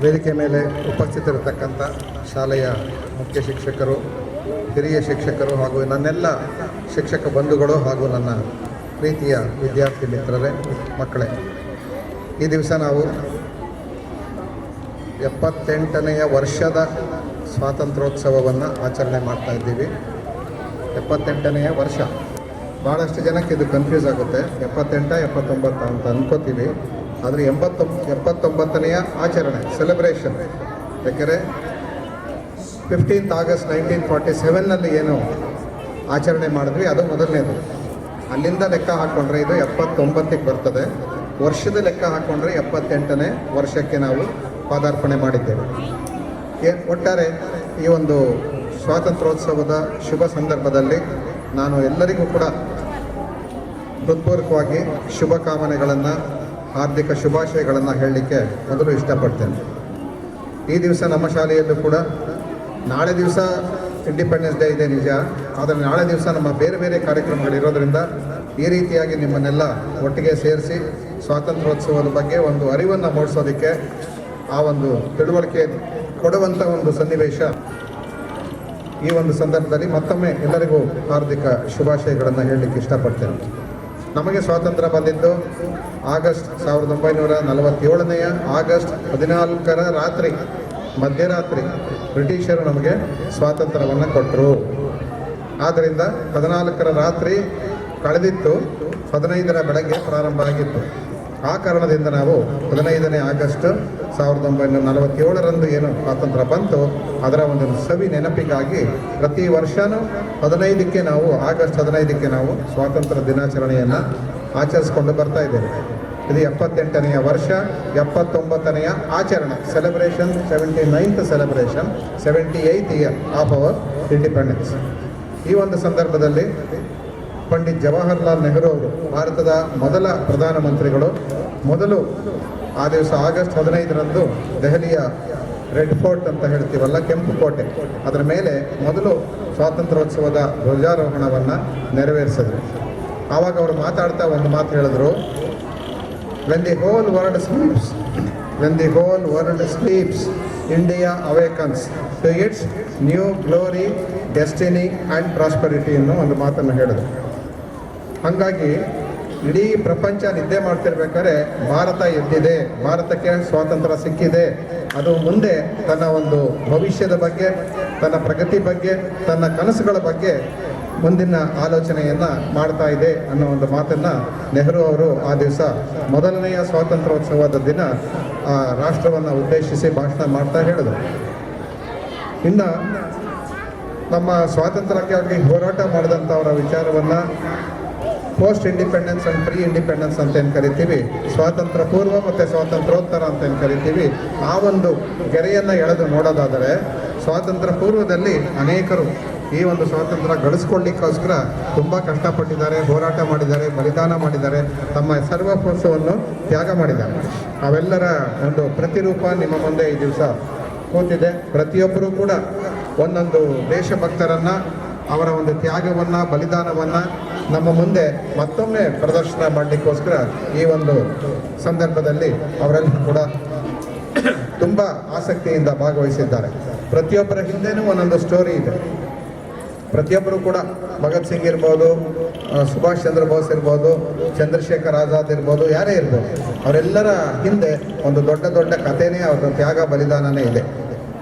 ವೇದಿಕೆ ಮೇಲೆ ಉಪಸ್ಥಿತರಿರತಕ್ಕಂಥ ಶಾಲೆಯ ಮುಖ್ಯ ಶಿಕ್ಷಕರು, ಹಿರಿಯ ಶಿಕ್ಷಕರು ಹಾಗೂ ನನ್ನೆಲ್ಲ ಶಿಕ್ಷಕ ಬಂಧುಗಳು ಹಾಗೂ ನನ್ನ ಪ್ರೀತಿಯ ವಿದ್ಯಾರ್ಥಿ ಮಿತ್ರರೇ, ಮಕ್ಕಳೇ, ಈ ದಿವಸ ನಾವು 78ನೆಯ ವರ್ಷದ ಸ್ವಾತಂತ್ರ್ಯೋತ್ಸವವನ್ನು ಆಚರಣೆ ಮಾಡ್ತಾ ಇದ್ದೀವಿ. 78ನೆಯ ವರ್ಷ. ಭಾಳಷ್ಟು ಜನಕ್ಕೆ ಇದು ಕನ್ಫ್ಯೂಸ್ ಆಗುತ್ತೆ, 78 79 ಅಂತ ಅನ್ಕೋತೀವಿ. ಆದರೆ 79ನೆಯ ಆಚರಣೆ, ಸೆಲೆಬ್ರೇಷನ್. ಯಾಕೆಂದರೆ 15th August 1947ನಲ್ಲಿ ಏನು ಆಚರಣೆ ಮಾಡಿದ್ವಿ ಅದು ಮೊದಲನೇದು. ಅಲ್ಲಿಂದ ಲೆಕ್ಕ ಹಾಕ್ಕೊಂಡ್ರೆ ಇದು 79ಕ್ಕೆ ಬರ್ತದೆ. ವರ್ಷದ ಲೆಕ್ಕ ಹಾಕ್ಕೊಂಡ್ರೆ 78ನೇ ವರ್ಷಕ್ಕೆ ನಾವು ಪಾದಾರ್ಪಣೆ ಮಾಡಿದ್ದೇವೆ. ಒಟ್ಟಾರೆ ಈ ಒಂದು ಸ್ವಾತಂತ್ರ್ಯೋತ್ಸವದ ಶುಭ ಸಂದರ್ಭದಲ್ಲಿ ನಾನು ಎಲ್ಲರಿಗೂ ಕೂಡ ಹೃತ್ಪೂರ್ವಕವಾಗಿ ಶುಭಕಾಮನೆಗಳನ್ನು, ಹಾರ್ದಿಕ ಶುಭಾಶಯಗಳನ್ನು ಹೇಳಲಿಕ್ಕೆ ಮೊದಲು ಇಷ್ಟಪಡ್ತೇನೆ. ಈ ದಿವಸ ನಮ್ಮ ಶಾಲೆಯಲ್ಲೂ ಕೂಡ, ನಾಳೆ ದಿವಸ ಇಂಡಿಪೆಂಡೆನ್ಸ್ ಡೇ ಇದೆ ನಿಜ, ಆದರೆ ನಾಳೆ ದಿವಸ ನಮ್ಮ ಬೇರೆ ಬೇರೆ ಕಾರ್ಯಕ್ರಮಗಳಿರೋದ್ರಿಂದ ಈ ರೀತಿಯಾಗಿ ನಿಮ್ಮನ್ನೆಲ್ಲ ಒಟ್ಟಿಗೆ ಸೇರಿಸಿ ಸ್ವಾತಂತ್ರ್ಯೋತ್ಸವದ ಬಗ್ಗೆ ಒಂದು ಅರಿವನ್ನು ಮೂಡಿಸೋದಕ್ಕೆ, ಆ ಒಂದು ತಿಳುವಳಿಕೆ ಕೊಡುವಂಥ ಒಂದು ಸನ್ನಿವೇಶ ಈ ಒಂದು ಸಂದರ್ಭದಲ್ಲಿ ಮತ್ತೊಮ್ಮೆ ಎಲ್ಲರಿಗೂ ಹಾರ್ದಿಕ ಶುಭಾಶಯಗಳನ್ನು ಹೇಳಲಿಕ್ಕೆ ಇಷ್ಟಪಡ್ತೇನೆ. ನಮಗೆ ಸ್ವಾತಂತ್ರ್ಯ ಬಂದಿದ್ದು ಆಗಸ್ಟ್ 1947ನೆಯ ಆಗಸ್ಟ್ 14ರ ರಾತ್ರಿ, ಮಧ್ಯರಾತ್ರಿ ಬ್ರಿಟಿಷರು ನಮಗೆ ಸ್ವಾತಂತ್ರ್ಯವನ್ನು ಕೊಟ್ಟರು. ಆದ್ದರಿಂದ 14ರ ರಾತ್ರಿ ಕಳೆದಿತ್ತು, 15ರ ಬೆಳಗ್ಗೆ ಪ್ರಾರಂಭ ಆಗಿತ್ತು. ಆ ಕಾರಣದಿಂದ ನಾವು 15ನೇ ಆಗಸ್ಟ್ 1947ರಂದು ಏನು ಸ್ವಾತಂತ್ರ್ಯ ಬಂತು ಅದರ ಒಂದು ಸವಿ ನೆನಪಿಗಾಗಿ ಪ್ರತಿ ವರ್ಷವೂ 15ಕ್ಕೆ ನಾವು, ಆಗಸ್ಟ್ 15ಕ್ಕೆ ನಾವು ಸ್ವಾತಂತ್ರ್ಯ ದಿನಾಚರಣೆಯನ್ನು ಆಚರಿಸ್ಕೊಂಡು ಬರ್ತಾ ಇದ್ದೇವೆ. ಇದು 78ನೇ ವರ್ಷ, 79ನೇ ಆಚರಣೆ, celebration, 79th celebration, 78th year of our independence. ಈ ಒಂದು ಸಂದರ್ಭದಲ್ಲಿ ಪಂಡಿತ್ ಜವಾಹರ್ಲಾಲ್ ನೆಹರು ಅವರು ಭಾರತದ ಮೊದಲ ಪ್ರಧಾನಮಂತ್ರಿಗಳು. ಮೊದಲು ಆ ದಿವಸ ಆಗಸ್ಟ್ 15ರಂದು ದೆಹಲಿಯ ರೆಡ್ ಫೋರ್ಟ್ ಅಂತ ಹೇಳ್ತೀವಲ್ಲ, ಕೆಂಪು ಕೋಟೆ, ಅದರ ಮೇಲೆ ಮೊದಲು ಸ್ವಾತಂತ್ರ್ಯೋತ್ಸವದ ಧ್ವಜಾರೋಹಣವನ್ನು ನೆರವೇರಿಸಿದ್ರು. ಆವಾಗ ಅವರು ಮಾತಾಡ್ತಾ ಒಂದು ಮಾತು ಹೇಳಿದ್ರು, when the whole world sleeps, when the whole world sleeps, India awakens to its new glory, destiny and prosperity ಅನ್ನೋ ಒಂದು ಮಾತನ್ನು ಹೇಳಿದ್ರು. ಹಾಗಾಗಿ ಇಡೀ ಪ್ರಪಂಚ ನಿದ್ದೆ ಮಾಡ್ತಿರ್ಬೇಕಾದ್ರೆ ಭಾರತ ಎದ್ದಿದೆ, ಭಾರತಕ್ಕೆ ಸ್ವಾತಂತ್ರ್ಯ ಸಿಕ್ಕಿದೆ, ಅದು ಮುಂದೆ ತನ್ನ ಒಂದು ಭವಿಷ್ಯದ ಬಗ್ಗೆ, ತನ್ನ ಪ್ರಗತಿ ಬಗ್ಗೆ, ತನ್ನ ಕನಸುಗಳ ಬಗ್ಗೆ ಮುಂದಿನ ಆಲೋಚನೆಯನ್ನು ಮಾಡ್ತಾ ಇದೆ ಅನ್ನೋ ಒಂದು ಮಾತನ್ನು ನೆಹರು ಅವರು ಆ ದಿವಸ ಮೊದಲನೆಯ ಸ್ವಾತಂತ್ರ್ಯೋತ್ಸವದ ದಿನ ಆ ರಾಷ್ಟ್ರವನ್ನು ಉದ್ದೇಶಿಸಿ ಭಾಷಣ ಮಾಡ್ತಾ ಹೇಳಿದರು. ಇನ್ನು ನಮ್ಮ ಸ್ವಾತಂತ್ರ್ಯಕ್ಕಾಗಿ ಹೋರಾಟ ಮಾಡಿದಂಥವರ ವಿಚಾರವನ್ನು post independence and pre independence ಅಂತ ಏನು ಕರಿತೀವಿ, ಸ್ವಾತಂತ್ರ್ಯ ಪೂರ್ವ ಮತ್ತು ಸ್ವಾತಂತ್ರ್ಯೋತ್ತರ ಅಂತ ಏನು ಕರಿತೀವಿ, ಆ ಒಂದು ಗೆರೆಯನ್ನು ಎಳೆದು ನೋಡೋದಾದರೆ ಸ್ವಾತಂತ್ರ್ಯ ಪೂರ್ವದಲ್ಲಿ ಅನೇಕರು ಈ ಒಂದು ಸ್ವಾತಂತ್ರ್ಯ ಗಳಿಸ್ಕೊಳ್ಳಿಕ್ಕೋಸ್ಕರ ತುಂಬ ಕಷ್ಟಪಟ್ಟಿದ್ದಾರೆ, ಹೋರಾಟ ಮಾಡಿದ್ದಾರೆ, ಬಲಿದಾನ ಮಾಡಿದ್ದಾರೆ, ತಮ್ಮ ಸರ್ವಸ್ವವನ್ನು ತ್ಯಾಗ ಮಾಡಿದ್ದಾರೆ. ಅವೆಲ್ಲರ ಒಂದು ಪ್ರತಿರೂಪ ನಿಮ್ಮ ಮುಂದೆ ಈ ದಿವಸ ಕೂತಿದೆ. ಪ್ರತಿಯೊಬ್ಬರೂ ಕೂಡ ಒಂದೊಂದು ದೇಶಭಕ್ತರನ್ನು, ಅವರ ಒಂದು ತ್ಯಾಗವನ್ನು, ಬಲಿದಾನವನ್ನು ನಮ್ಮ ಮುಂದೆ ಮತ್ತೊಮ್ಮೆ ಪ್ರದರ್ಶನ ಮಾಡಲಿಕ್ಕೋಸ್ಕರ ಈ ಒಂದು ಸಂದರ್ಭದಲ್ಲಿ ಅವರೆಲ್ಲ ಕೂಡ ತುಂಬ ಆಸಕ್ತಿಯಿಂದ ಭಾಗವಹಿಸಿದ್ದಾರೆ. ಪ್ರತಿಯೊಬ್ಬರ ಹಿಂದೆನೂ ಒಂದೊಂದು ಸ್ಟೋರಿ ಇದೆ. ಪ್ರತಿಯೊಬ್ಬರು ಕೂಡ ಭಗತ್ ಸಿಂಗ್ ಇರ್ಬೋದು, ಸುಭಾಷ್ ಚಂದ್ರ ಬೋಸ್ ಇರ್ಬೋದು, ಚಂದ್ರಶೇಖರ್ ಆಜಾದ್ ಇರ್ಬೋದು, ಯಾರೇ ಇರ್ಬೋದು, ಅವರೆಲ್ಲರ ಹಿಂದೆ ಒಂದು ದೊಡ್ಡ ದೊಡ್ಡ ಕಥೆನೇ, ಅವರ ತ್ಯಾಗ ಬಲಿದಾನನೇ ಇದೆ.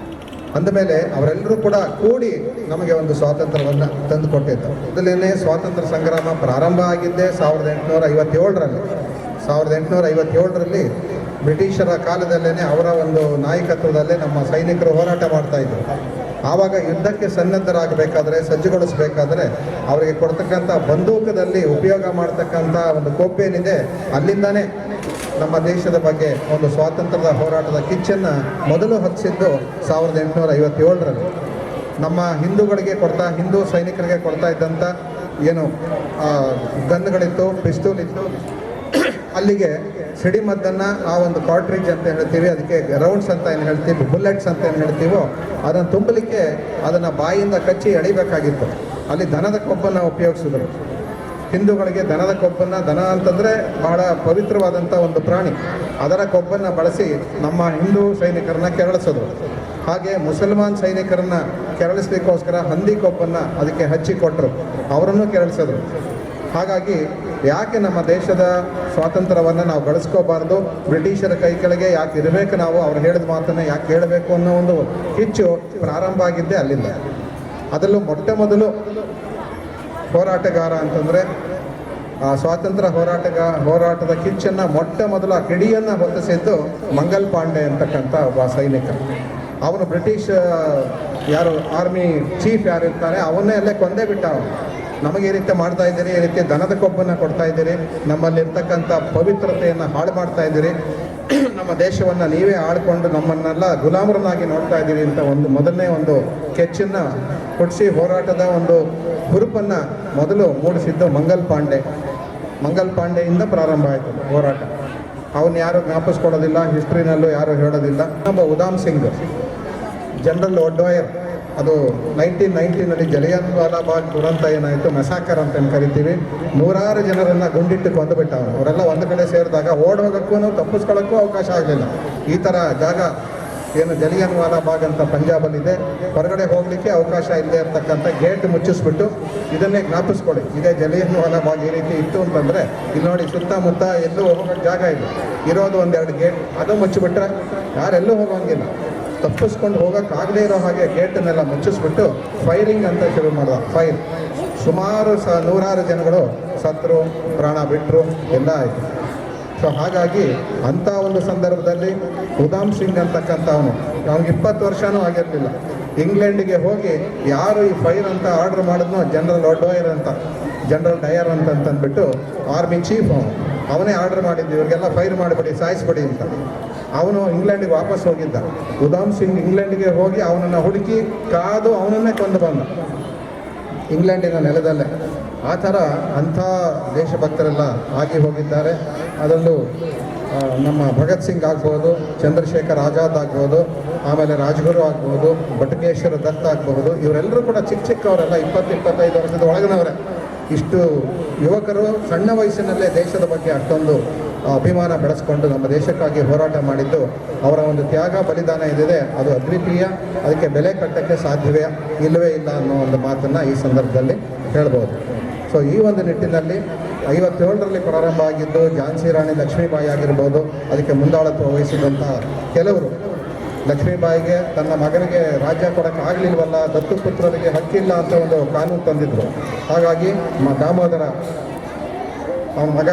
ಅಂದಮೇಲೆ ಅವರೆಲ್ಲರೂ ಕೂಡ ಕೂಡಿ ನಮಗೆ ಒಂದು ಸ್ವಾತಂತ್ರ್ಯವನ್ನು ತಂದುಕೊಟ್ಟಿದ್ದು. ಮೊದಲನೇ ಸ್ವಾತಂತ್ರ್ಯ ಸಂಗ್ರಾಮ ಪ್ರಾರಂಭ ಆಗಿದ್ದೇ 1857ರಲ್ಲಿ. 1857ರಲ್ಲಿ ಬ್ರಿಟಿಷರ ಕಾಲದಲ್ಲೇ ಅವರ ಒಂದು ನಾಯಕತ್ವದಲ್ಲೇ ನಮ್ಮ ಸೈನಿಕರು ಹೋರಾಟ ಮಾಡ್ತಾಯಿದ್ರು. ಆವಾಗ ಯುದ್ಧಕ್ಕೆ ಸನ್ನದ್ಧರಾಗಬೇಕಾದ್ರೆ, ಸಜ್ಜುಗೊಳಿಸಬೇಕಾದ್ರೆ ಅವರಿಗೆ ಕೊಡ್ತಕ್ಕಂಥ ಬಂದೂಕದಲ್ಲಿ ಉಪಯೋಗ ಮಾಡ್ತಕ್ಕಂಥ ಒಂದು ಕೋಪೇನಿದೆ, ಅಲ್ಲಿಂದನೇ ನಮ್ಮ ದೇಶದ ಬಗ್ಗೆ ಒಂದು ಸ್ವಾತಂತ್ರ್ಯದ ಹೋರಾಟದ ಕಿಚ್ಚನ್ನು ಮೊದಲು ಹಚ್ಚಿದ್ದು 1857ರಲ್ಲಿ. ನಮ್ಮ ಹಿಂದೂ ಸೈನಿಕರಿಗೆ ಕೊಡ್ತಾ ಇದ್ದಂಥ ಏನು ಗನ್ಗಳಿತ್ತು, ಪಿಸ್ತೂಲ್ ಇತ್ತು, ಅಲ್ಲಿಗೆ ಸಿಡಿಮದ್ದನ್ನು, ಆ ಒಂದು ಕಾರ್ಟ್ರಿಜ್ ಅಂತ ಹೇಳ್ತೀವಿ, ಅದಕ್ಕೆ ರೌಂಡ್ಸ್ ಅಂತ ಏನು ಹೇಳ್ತೀವಿ, ಬುಲೆಟ್ಸ್ ಅಂತ ಏನು ಹೇಳ್ತೀವೋ, ಅದನ್ನು ತುಂಬಲಿಕ್ಕೆ ಅದನ್ನು ಬಾಯಿಂದ ಕಚ್ಚಿ ಎಳಿಬೇಕಾಗಿತ್ತು. ಅಲ್ಲಿ ದನದ ಕೊಬ್ಬನ್ನು ಉಪಯೋಗಿಸಿದ್ರು. ಹಿಂದೂಗಳಿಗೆ ದನದ ಕೊಬ್ಬನ್ನು, ದನ ಅಂತಂದರೆ ಬಹಳ ಪವಿತ್ರವಾದಂಥ ಒಂದು ಪ್ರಾಣಿ, ಅದರ ಕೊಬ್ಬನ್ನು ಬಳಸಿ ನಮ್ಮ ಹಿಂದೂ ಸೈನಿಕರನ್ನ ಕೆರಳಿಸಿದ್ರು. ಹಾಗೆ ಮುಸಲ್ಮಾನ್ ಸೈನಿಕರನ್ನ ಕೆರಳಿಸ್ಲಿಕ್ಕೋಸ್ಕರ ಹಂದಿ ಕೊಬ್ಬನ್ನು ಅದಕ್ಕೆ ಹಚ್ಚಿಕೊಟ್ರು, ಅವರನ್ನು ಕೆರಳಿಸಿದ್ರು. ಹಾಗಾಗಿ ಯಾಕೆ ನಮ್ಮ ದೇಶದ ಸ್ವಾತಂತ್ರ್ಯವನ್ನು ನಾವು ಗಳಿಸ್ಕೋಬಾರ್ದು, ಬ್ರಿಟಿಷರ ಕೈ ಕೆಳಗೆ ಯಾಕೆ ಇರಬೇಕು, ನಾವು ಅವ್ರು ಹೇಳಿದ ಮಾತನ್ನು ಯಾಕೆ ಹೇಳಬೇಕು ಅನ್ನೋ ಒಂದು ಕಿಚ್ಚು ಪ್ರಾರಂಭ ಆಗಿದ್ದೇ ಅಲ್ಲಿಂದ. ಅದರಲ್ಲೂ ಮೊದಲು ಹೋರಾಟಗಾರ ಅಂತಂದರೆ ಸ್ವಾತಂತ್ರ್ಯ ಹೋರಾಟದ ಕಿಚ್ಚನ್ನು ಮೊದಲು ಆ ಕಿಡಿಯನ್ನು ಹೊತ್ತಿಸಿದ್ದು ಮಂಗಲ್ ಪಾಂಡೆ ಅಂತಕ್ಕಂಥ ಒಬ್ಬ ಸೈನಿಕ. ಅವನು ಬ್ರಿಟಿಷ್ ಯಾರು ಆರ್ಮಿ ಚೀಫ್ ಯಾರಿರ್ತಾರೆ ಅವನ್ನೇ ಅಲ್ಲೇ ಕೊಂದೇ ಬಿಟ್ಟ. ಅವನು ನಮಗೆ ಈ ರೀತಿ ಮಾಡ್ತಾ ಇದ್ದೀರಿ, ಈ ರೀತಿ ದನದ ಕೊಬ್ಬನ್ನು ಕೊಡ್ತಾ ಇದ್ದೀರಿ, ನಮ್ಮಲ್ಲಿರ್ತಕ್ಕಂಥ ಪವಿತ್ರತೆಯನ್ನು ಹಾಳು ಮಾಡ್ತಾ ಇದ್ದೀರಿ, ನಮ್ಮ ದೇಶವನ್ನು ನೀವೇ ಆಳ್ಕೊಂಡು ನಮ್ಮನ್ನೆಲ್ಲ ಗುಲಾಮರನ್ನಾಗಿ ನೋಡ್ತಾ ಇದ್ದೀರಿ ಅಂತ ಮೊದಲನೇ ಒಂದು ಕೆಚ್ಚನ್ನು ಹುಟ್ಟಿಸಿ ಹೋರಾಟದ ಒಂದು ಹುರುಪನ್ನು ಮೊದಲು ಮೂಡಿಸಿದ್ದು ಮಂಗಲ್ ಪಾಂಡೆಯಿಂದ ಪ್ರಾರಂಭ ಆಯಿತು ಹೋರಾಟ. ಅವನು ಯಾರು ಜ್ಞಾಪಿಸ್ಕೊಳ್ಳೋದಿಲ್ಲ, ಹಿಸ್ಟ್ರಿನಲ್ಲೂ ಯಾರು ಹೇಳೋದಿಲ್ಲ. ನಮ್ಮ ಉಧಾಮ್ ಸಿಂಗ್, ಜನರಲ್ ಒಡ್ವಾಯರ್, ಅದು 1919ನಲ್ಲಿ ಜಲಿಯನ್ವಾಲಾ ಬಾಗ್ ದುರಂತ ಏನಾಯಿತು, ಮೆಸಾಕರ್ ಅಂತ ಏನು ಕರಿತೀವಿ, 100 ಜನರನ್ನು ಗುಂಡಿಟ್ಟು ಕೊಂದುಬಿಟ್ಟ ಅವನು. ಅವರೆಲ್ಲ ಒಂದು ಕಡೆ ಸೇರಿದಾಗ ಓಡ್ ಹೋಗೋಕ್ಕೂ ತಪ್ಪಿಸ್ಕೊಳ್ಳೋಕ್ಕೂ ಅವಕಾಶ ಆಗಲಿಲ್ಲ. ಈ ಥರ ಜಾಗ ಏನು ಜಲಿಯನ್ವಾಲಾ ಬಾಗ್ ಅಂತ ಪಂಜಾಬಲ್ಲಿದೆ, ಹೊರಗಡೆ ಹೋಗಲಿಕ್ಕೆ ಅವಕಾಶ ಇಲ್ಲದೆ ಇರ್ತಕ್ಕಂಥ ಗೇಟ್ ಮುಚ್ಚಿಸ್ಬಿಟ್ಟು ಇದನ್ನೇ ಜ್ಞಾಪಿಸ್ಕೊಳ್ಳಿ, ಇದೇ ಜಲಿಯನ್ವಾಲಾ ಬಾಗ್ ಈ ರೀತಿ ಇತ್ತು ಅಂತಂದರೆ ಇಲ್ಲಿ ನೋಡಿ ಸುತ್ತಮುತ್ತ ಎಲ್ಲೂ ಹೋಗೋಕ್ಕೆ ಜಾಗ ಇಲ್ಲ, ಇರೋದು 1-2 ಗೇಟ್, ಅದು ಮುಚ್ಚಿಬಿಟ್ರೆ ಯಾರೆಲ್ಲೂ ಹೋಗೋಂಗಿಲ್ಲ. ತಪ್ಪಿಸ್ಕೊಂಡು ಹೋಗೋಕ್ಕಾಗದೇ ಇರೋ ಹಾಗೆ ಗೇಟನ್ನೆಲ್ಲ ಮುಚ್ಚಿಸ್ಬಿಟ್ಟು ಫೈರಿಂಗ್ ಅಂತ ಶುರು ಮಾಡಿದ. ಸುಮಾರು 100 ಜನಗಳು ಸತ್ತರು, ಪ್ರಾಣ ಬಿಟ್ಟರು, ಎಲ್ಲ ಆಯಿತು. ಸೊ ಹಾಗಾಗಿ ಅಂಥ ಒಂದು ಸಂದರ್ಭದಲ್ಲಿ ಉಧಾಮ್ ಸಿಂಗ್ ಅಂತಕ್ಕಂಥವನು, ಅವ್ನಿಗೆ 20 ವರ್ಷವೂ ಆಗಿರಲಿಲ್ಲ, ಇಂಗ್ಲೆಂಡಿಗೆ ಹೋಗಿ ಯಾರು ಈ ಫೈರ್ ಅಂತ ಆರ್ಡ್ರ್ ಮಾಡಿದ್ನೋ ಜನರಲ್ ಡಯರ್ ಅಂತಂದ್ಬಿಟ್ಟು ಆರ್ಮಿ ಚೀಫ್ ಅವನು, ಅವನೇ ಆರ್ಡರ್ ಮಾಡಿದ್ದು ಇವರಿಗೆಲ್ಲ ಫೈರ್ ಮಾಡಿಬಿಡಿ, ಸಾಯಿಸ್ಬಿಡಿ ಅಂತ. ಅವನು ಇಂಗ್ಲೆಂಡಿಗೆ ವಾಪಸ್ ಹೋಗಿದ್ದ. ಉಧಮ್ ಸಿಂಗ್ ಇಂಗ್ಲೆಂಡ್ಗೆ ಹೋಗಿ ಅವನನ್ನು ಹುಡುಕಿ ಕಾದು ಅವನನ್ನೇ ಕೊಂದು ಬಂದ ಇಂಗ್ಲೆಂಡಿನ ನೆಲದಲ್ಲೇ. ಆ ಥರ ಅಂಥ ದೇಶಭಕ್ತರೆಲ್ಲ ಆಗಿ ಹೋಗಿದ್ದಾರೆ. ಅದರಲ್ಲೂ ನಮ್ಮ ಭಗತ್ ಸಿಂಗ್ ಆಗ್ಬೋದು, ಚಂದ್ರಶೇಖರ್ ಆಜಾದ್ ಆಗ್ಬೋದು, ಆಮೇಲೆ ರಾಜ್ಗುರು ಆಗ್ಬೋದು, ಬಟುಕೇಶ್ವರ ದತ್ತ ಆಗ್ಬಹುದು. ಇವರೆಲ್ಲರೂ ಕೂಡ ಚಿಕ್ಕವರೆಲ್ಲ 20-25 ವರ್ಷದ ಒಳಗಿನವರೇ. ಇಷ್ಟು ಯುವಕರು ಸಣ್ಣ ವಯಸ್ಸಿನಲ್ಲೇ ದೇಶದ ಬಗ್ಗೆ ಅಷ್ಟೊಂದು ಅಭಿಮಾನ ಬೆಳೆಸ್ಕೊಂಡು ನಮ್ಮ ದೇಶಕ್ಕಾಗಿ ಹೋರಾಟ ಮಾಡಿದ್ದು, ಅವರ ಒಂದು ತ್ಯಾಗ ಬಲಿದಾನ ಏನಿದೆ ಅದು ಅದ್ವಿತೀಯ. ಅದಕ್ಕೆ ಬೆಲೆ ಕಟ್ಟಕ್ಕೆ ಸಾಧ್ಯವೇ ಇಲ್ಲವೇ ಇಲ್ಲ ಅನ್ನೋ ಒಂದು ಮಾತನ್ನು ಈ ಸಂದರ್ಭದಲ್ಲಿ ಹೇಳ್ಬೋದು. ಸೊ ಈ ಒಂದು ನಿಟ್ಟಿನಲ್ಲಿ 57ರಲ್ಲಿ ಪ್ರಾರಂಭ ಆಗಿದ್ದು ಝಾನ್ಸಿ ರಾಣಿ ಲಕ್ಷ್ಮೀಬಾಯಿ ಆಗಿರ್ಬೋದು, ಅದಕ್ಕೆ ಮುಂದಾಳತ್ವ ವಹಿಸಿದಂಥ ಕೆಲವರು ಲಕ್ಷ್ಮೀಬಾಯಿಗೆ ತನ್ನ ಮಗನಿಗೆ ರಾಜ್ಯ ಕೊಡೋಕ್ಕೆ ಆಗಲಿಲ್ವಲ್ಲ, ದತ್ತು ಪುತ್ರರಿಗೆ ಹಕ್ಕಿಲ್ಲ ಅಂತ ಒಂದು ಕಾನೂನು ತಂದಿದ್ರು. ಹಾಗಾಗಿ ದಾಮೋದರ ಅವನ ಮಗ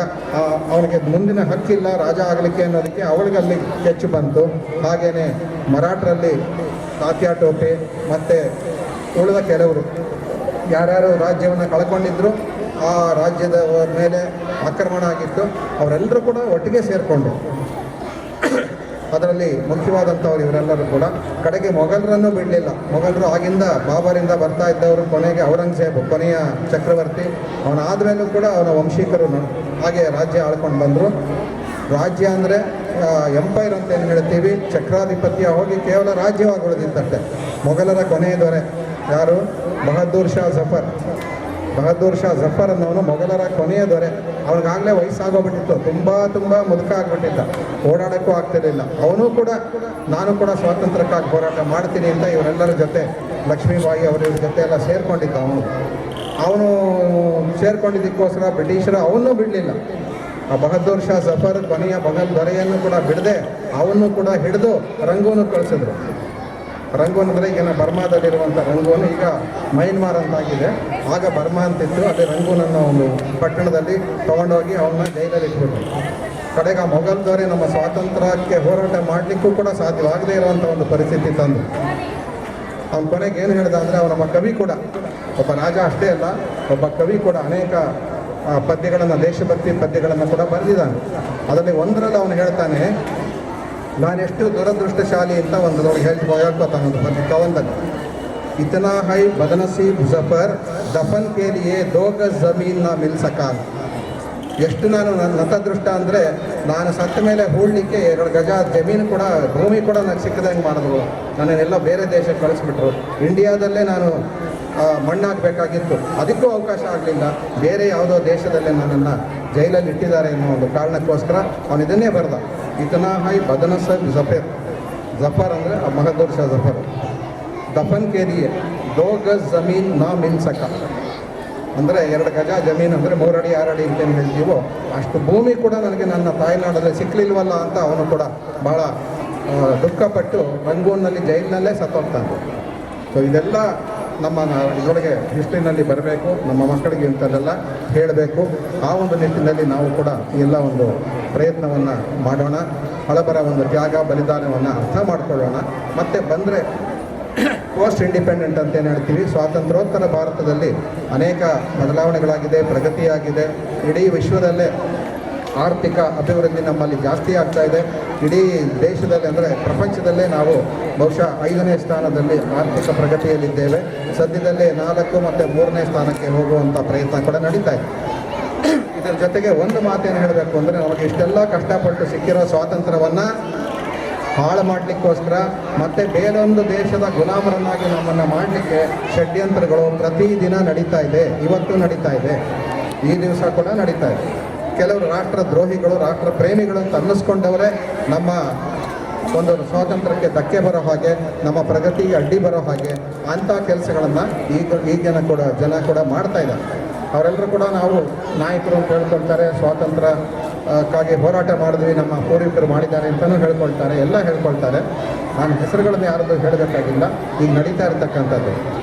ಅವನಿಗೆ ಮುಂದಿನ ಹಕ್ಕಿಲ್ಲ ರಾಜ ಆಗಲಿಕ್ಕೆ ಅನ್ನೋದಕ್ಕೆ ಅವಳಿಗೆ ಅಲ್ಲಿ ಕೆಚ್ಚು ಬಂತು. ಹಾಗೆಯೇ ಮರಾಠರಲ್ಲಿ ತಾತ್ಯಾ ಟೋಪೆ ಮತ್ತು ಉಳಿದ ಕೆಲವರು ಯಾರ್ಯಾರು ರಾಜ್ಯವನ್ನು ಕಳ್ಕೊಂಡಿದ್ರು, ಆ ರಾಜ್ಯದ ಮೇಲೆ ಆಕ್ರಮಣ ಆಗಿತ್ತು, ಅವರೆಲ್ಲರೂ ಕೂಡ ಒಟ್ಟಿಗೆ ಸೇರಿಕೊಂಡು ಅದರಲ್ಲಿ ಮುಖ್ಯವಾದಂಥವ್ರು ಇವರೆಲ್ಲರೂ ಕೂಡ ಕಡೆಗೆ ಮೊಘಲರನ್ನು ಬಿಡಲಿಲ್ಲ. ಮೊಘಲರು ಆಗಿಂದ ಬಾಬರಿಂದ ಬರ್ತಾ ಇದ್ದವರು, ಕೊನೆಗೆ ಔರಂಗಜೇಬ್ ಕೊನೆಯ ಚಕ್ರವರ್ತಿ, ಅವನಾದಮೇಲೂ ಕೂಡ ಅವನ ವಂಶೀಕರು ಹಾಗೆ ರಾಜ್ಯ ಆಳ್ಕೊಂಡು ಬಂದರು. ರಾಜ್ಯ ಅಂದರೆ ಎಂಪೈರ್ ಅಂತ ಏನು ಹೇಳ್ತೀವಿ, ಚಕ್ರಾಧಿಪತ್ಯ ಹೋಗಿ ಕೇವಲ ರಾಜ್ಯವಾಗಿ ಉಳಿದಿತ್ತಷ್ಟೆ. ಮೊಘಲರ ಕೊನೆಯ ದೊರೆ ಯಾರು? ಬಹದ್ದೂರ್ ಶಾ ಜಫರ್ ಅನ್ನೋನು ಮೊಘಲರ ಕೊನೆಯ ದೊರೆ. ಅವನಿಗಾಗಲೇ ವಯಸ್ಸಾಗೋಗ್ಬಿಟ್ಟಿತ್ತು, ತುಂಬ ಮುದುಕ ಆಗ್ಬಿಟ್ಟಿದ್ದ, ಓಡಾಡೋಕ್ಕೂ ಆಗ್ತಿರಲಿಲ್ಲ. ಅವನು ಕೂಡ ನಾನು ಕೂಡ ಸ್ವಾತಂತ್ರ್ಯಕ್ಕಾಗಿ ಹೋರಾಟ ಮಾಡ್ತೀನಿ ಅಂತ ಇವರೆಲ್ಲರ ಜೊತೆ ಲಕ್ಷ್ಮೀಬಾಯಿ ಅವರ ಜೊತೆ ಎಲ್ಲ ಸೇರ್ಕೊಂಡಿದ್ದ. ಅವನು ಸೇರ್ಕೊಂಡಿದ್ದಕ್ಕೋಸ್ಕರ ಬ್ರಿಟಿಷರು ಅವನ್ನೂ ಬಿಡಲಿಲ್ಲ. ಆ ಬಹದ್ದೂರ್ ಶಾ ಜಫರ್ ಕೊನೆಯ ಮೊಘಲ್ ದೊರೆಯನ್ನು ಕೂಡ ಬಿಡದೆ ಅವನ್ನು ಕೂಡ ಹಿಡಿದು ರಂಗೂನು ಕಳಿಸಿದ್ರು. ರಂಗೂನ್ ಅಂದರೆ ಈಗಿನ ಬರ್ಮಾದಲ್ಲಿರುವಂಥ ರಂಗೂನ್, ಈಗ ಮೈನ್ಮಾರ್ ಅಂತಾಗಿದೆ. ಆಗ ಬರ್ಮಾ ಅಂತಿತ್ತು. ಅದೇ ರಂಗೂನ್ ಅನ್ನೋ ಒಂದು ಪಟ್ಟಣದಲ್ಲಿ ತೊಗೊಂಡೋಗಿ ಅವನ್ನ ಜೈಲಲ್ಲಿ ಇಟ್ಬಿಟ್ರು. ಕಡೆಗೆ ಆ ಮೊಘಲ್ ದೊರೆ ನಮ್ಮ ಸ್ವಾತಂತ್ರ್ಯಕ್ಕೆ ಹೋರಾಟ ಮಾಡಲಿಕ್ಕೂ ಕೂಡ ಸಾಧ್ಯವಾಗದೇ ಇರುವಂಥ ಒಂದು ಪರಿಸ್ಥಿತಿ ತಂದು ಅವನ ಕೊನೆಗೆ ಏನು ಹೇಳ್ದ ಅಂದರೆ, ಅವನ ಕವಿ ಕೂಡ ಒಬ್ಬ ರಾಜ ಅಷ್ಟೇ ಅಲ್ಲ, ಒಬ್ಬ ಕವಿ ಕೂಡ ಅನೇಕ ಪದ್ಯಗಳನ್ನು, ದೇಶಭಕ್ತಿ ಪದ್ಯಗಳನ್ನು ಕೂಡ ಬರೆದಿದ್ದಾನೆ. ಅದರಲ್ಲಿ ಒಂದರಲ್ಲಿ ಅವನು ಹೇಳ್ತಾನೆ, ನಾನೆಷ್ಟು ದುರದೃಷ್ಟಶಾಲಿ ಅಂತ ಒಂದು ನೋಡಿ ಹೇಳ್ಕೊತಾನೆ ಒಂದು ಕವನದಲ್ಲಿ. ಇತನಾ ಹೈ ಬದನಸೀಬ್ ಜಫರ್ ದಫನ್ ಕೆ ಲಿಯೆ 2 ಗಜ್ ಜಮೀನ್ ನಾ ಮಿಲ್ ಸಕಾ. ಎಷ್ಟು ನಾನು ನತದೃಷ್ಟ ಅಂದರೆ, ನಾನು ಸತ್ತ ಮೇಲೆ ಹೂಳಲಿಕ್ಕೆ 2 ಗಜ ಜಮೀನು ಕೂಡ, ಭೂಮಿ ಕೂಡ ನನಗೆ ಸಿಕ್ಕದಂಗೆ ಮಾಡಿದ್ರು. ನನ್ನನ್ನೆಲ್ಲ ಬೇರೆ ದೇಶಕ್ಕೆ ಕಳಿಸ್ಬಿಟ್ರು. ಇಂಡಿಯಾದಲ್ಲೇ ನಾನು ಮಣ್ಣಾಗಬೇಕಾಗಿತ್ತು, ಅದಕ್ಕೂ ಅವಕಾಶ ಆಗಲಿಲ್ಲ. ಬೇರೆ ಯಾವುದೋ ದೇಶದಲ್ಲೇ ನನ್ನನ್ನು ಜೈಲಲ್ಲಿ ಇಟ್ಟಿದ್ದಾರೆ ಅನ್ನೋ ಒಂದು ಕಾರಣಕ್ಕೋಸ್ಕರ ಅವನು ಇದನ್ನೇ ಬರೆದ. ಇತನಾ ಹೈ ಬದನಸೀಬ್ ಜಫರ್ ಅಂದರೆ ಬಹದ್ದೂರ್ ಶಾ ಜಫರ್, ದಫನ್ ಕೆ ಲಿಯೆ 2 ಗಜ್ ಜಮೀನ್ ನಾ ಮಿಲ್ ಸಕಾ. ಅಂದರೆ 2 ಗಜ ಜಮೀನು ಅಂದರೆ 3 ಅಡಿ 6 ಅಡಿ ಅಂತೇನು ಹೇಳ್ತೀವೋ ಅಷ್ಟು ಭೂಮಿ ಕೂಡ ನನಗೆ ನನ್ನ ತಾಯ್ನಾಡಲ್ಲಿ ಸಿಕ್ಕಲಿಲ್ವಲ್ಲ ಅಂತ ಅವನು ಕೂಡ ಭಾಳ ದುಃಖಪಟ್ಟು ರಂಗೂನ್ನಲ್ಲಿ ಜೈಲಿನಲ್ಲೇ ಸತ್ತೋಗ್ತಾನೆ. ಸೊ ಇದೆಲ್ಲ ನಮ್ಮ ಇದರೊಳಗೆ ಹಿಸ್ಟ್ರಿನಲ್ಲಿ ಬರಬೇಕು, ನಮ್ಮ ಮಕ್ಕಳಿಗೆ ಇಂಥದ್ದೆಲ್ಲ ಹೇಳಬೇಕು. ಆ ಒಂದು ನಿಟ್ಟಿನಲ್ಲಿ ನಾವು ಕೂಡ ಎಲ್ಲ ಒಂದು ಪ್ರಯತ್ನವನ್ನು ಮಾಡೋಣ. ಹಳಬರ ಒಂದು ತ್ಯಾಗ ಬಲಿದಾನವನ್ನು ಅರ್ಥ ಮಾಡಿಕೊಳ್ಳೋಣ. ಮತ್ತು ಬಂದರೆ ಪೋಸ್ಟ್ ಇಂಡಿಪೆಂಡೆಂಟ್ ಅಂತೇನು ಹೇಳ್ತೀವಿ, ಸ್ವಾತಂತ್ರ್ಯೋತ್ತರ ಭಾರತದಲ್ಲಿ ಅನೇಕ ಬದಲಾವಣೆಗಳಾಗಿದೆ, ಪ್ರಗತಿಯಾಗಿದೆ. ಇಡೀ ವಿಶ್ವದಲ್ಲೇ ಆರ್ಥಿಕ ಅಭಿವೃದ್ಧಿ ನಮ್ಮಲ್ಲಿ ಜಾಸ್ತಿ ಆಗ್ತಾ ಇದೆ. ಇಡೀ ದೇಶದಲ್ಲಿ ಅಂದರೆ ಪ್ರಪಂಚದಲ್ಲೇ ನಾವು ಬಹುಶಃ 5ನೇ ಸ್ಥಾನದಲ್ಲಿ ಆರ್ಥಿಕ ಪ್ರಗತಿಯಲ್ಲಿದ್ದೇವೆ. ಸದ್ಯದಲ್ಲೇ 4 ಮತ್ತು 3ನೇ ಸ್ಥಾನಕ್ಕೆ ಹೋಗುವಂಥ ಪ್ರಯತ್ನ ಕೂಡ ನಡೀತಾ ಇದೆ. ಇದರ ಜೊತೆಗೆ ಒಂದು ಮಾತೇನು ಹೇಳಬೇಕು ಅಂದರೆ, ನಮಗೆ ಇಷ್ಟೆಲ್ಲ ಕಷ್ಟಪಟ್ಟು ಸಿಕ್ಕಿರೋ ಸ್ವಾತಂತ್ರ್ಯವನ್ನು ಹಾಳು ಮಾಡಲಿಕ್ಕೋಸ್ಕರ ಮತ್ತು ಬೇರೊಂದು ದೇಶದ ಗುಲಾಮರನ್ನಾಗಿ ನಮ್ಮನ್ನು ಮಾಡಲಿಕ್ಕೆ ಷಡ್ಯಂತ್ರಗಳು ಪ್ರತಿದಿನ ನಡೀತಾ ಇದೆ. ಇವತ್ತು ನಡೀತಾ ಇದೆ, ಈ ದಿವಸ ಕೂಡ ನಡೀತಾ ಇದೆ. ಕೆಲವರು ರಾಷ್ಟ್ರ ದ್ರೋಹಿಗಳು, ರಾಷ್ಟ್ರ ಪ್ರೇಮಿಗಳು ಅಂತ ಅನ್ನಿಸ್ಕೊಂಡವರೇ ನಮ್ಮ ಒಂದು ಸ್ವಾತಂತ್ರ್ಯಕ್ಕೆ ಧಕ್ಕೆ ಬರೋ ಹಾಗೆ, ನಮ್ಮ ಪ್ರಗತಿಗೆ ಅಡ್ಡಿ ಬರೋ ಹಾಗೆ ಅಂಥ ಕೆಲಸಗಳನ್ನು ಈಗಿನ ಕೂಡ ಜನ ಕೂಡ ಮಾಡ್ತಾ ಇದ್ದಾರೆ. ಅವರೆಲ್ಲರೂ ಕೂಡ ನಾವು ನಾಯಕರು ಅಂತ ಹೇಳ್ಕೊಳ್ತಾರೆ, ಸ್ವಾತಂತ್ರ್ಯಕ್ಕಾಗಿ ಹೋರಾಟ ಮಾಡಿದ್ವಿ, ನಮ್ಮ ಪೂರ್ವಿಕರು ಮಾಡಿದ್ದಾರೆ ಅಂತಲೂ ಹೇಳ್ಕೊಳ್ತಾರೆ, ಎಲ್ಲ ಹೇಳ್ಕೊಳ್ತಾರೆ. ನಾನು ಹೆಸರುಗಳನ್ನು ಯಾರದ್ದು ಹೇಳಬೇಕಾಗಿಲ್ಲ. ಈಗ ನಡೀತಾ ಇರ್ತಕ್ಕಂಥದ್ದು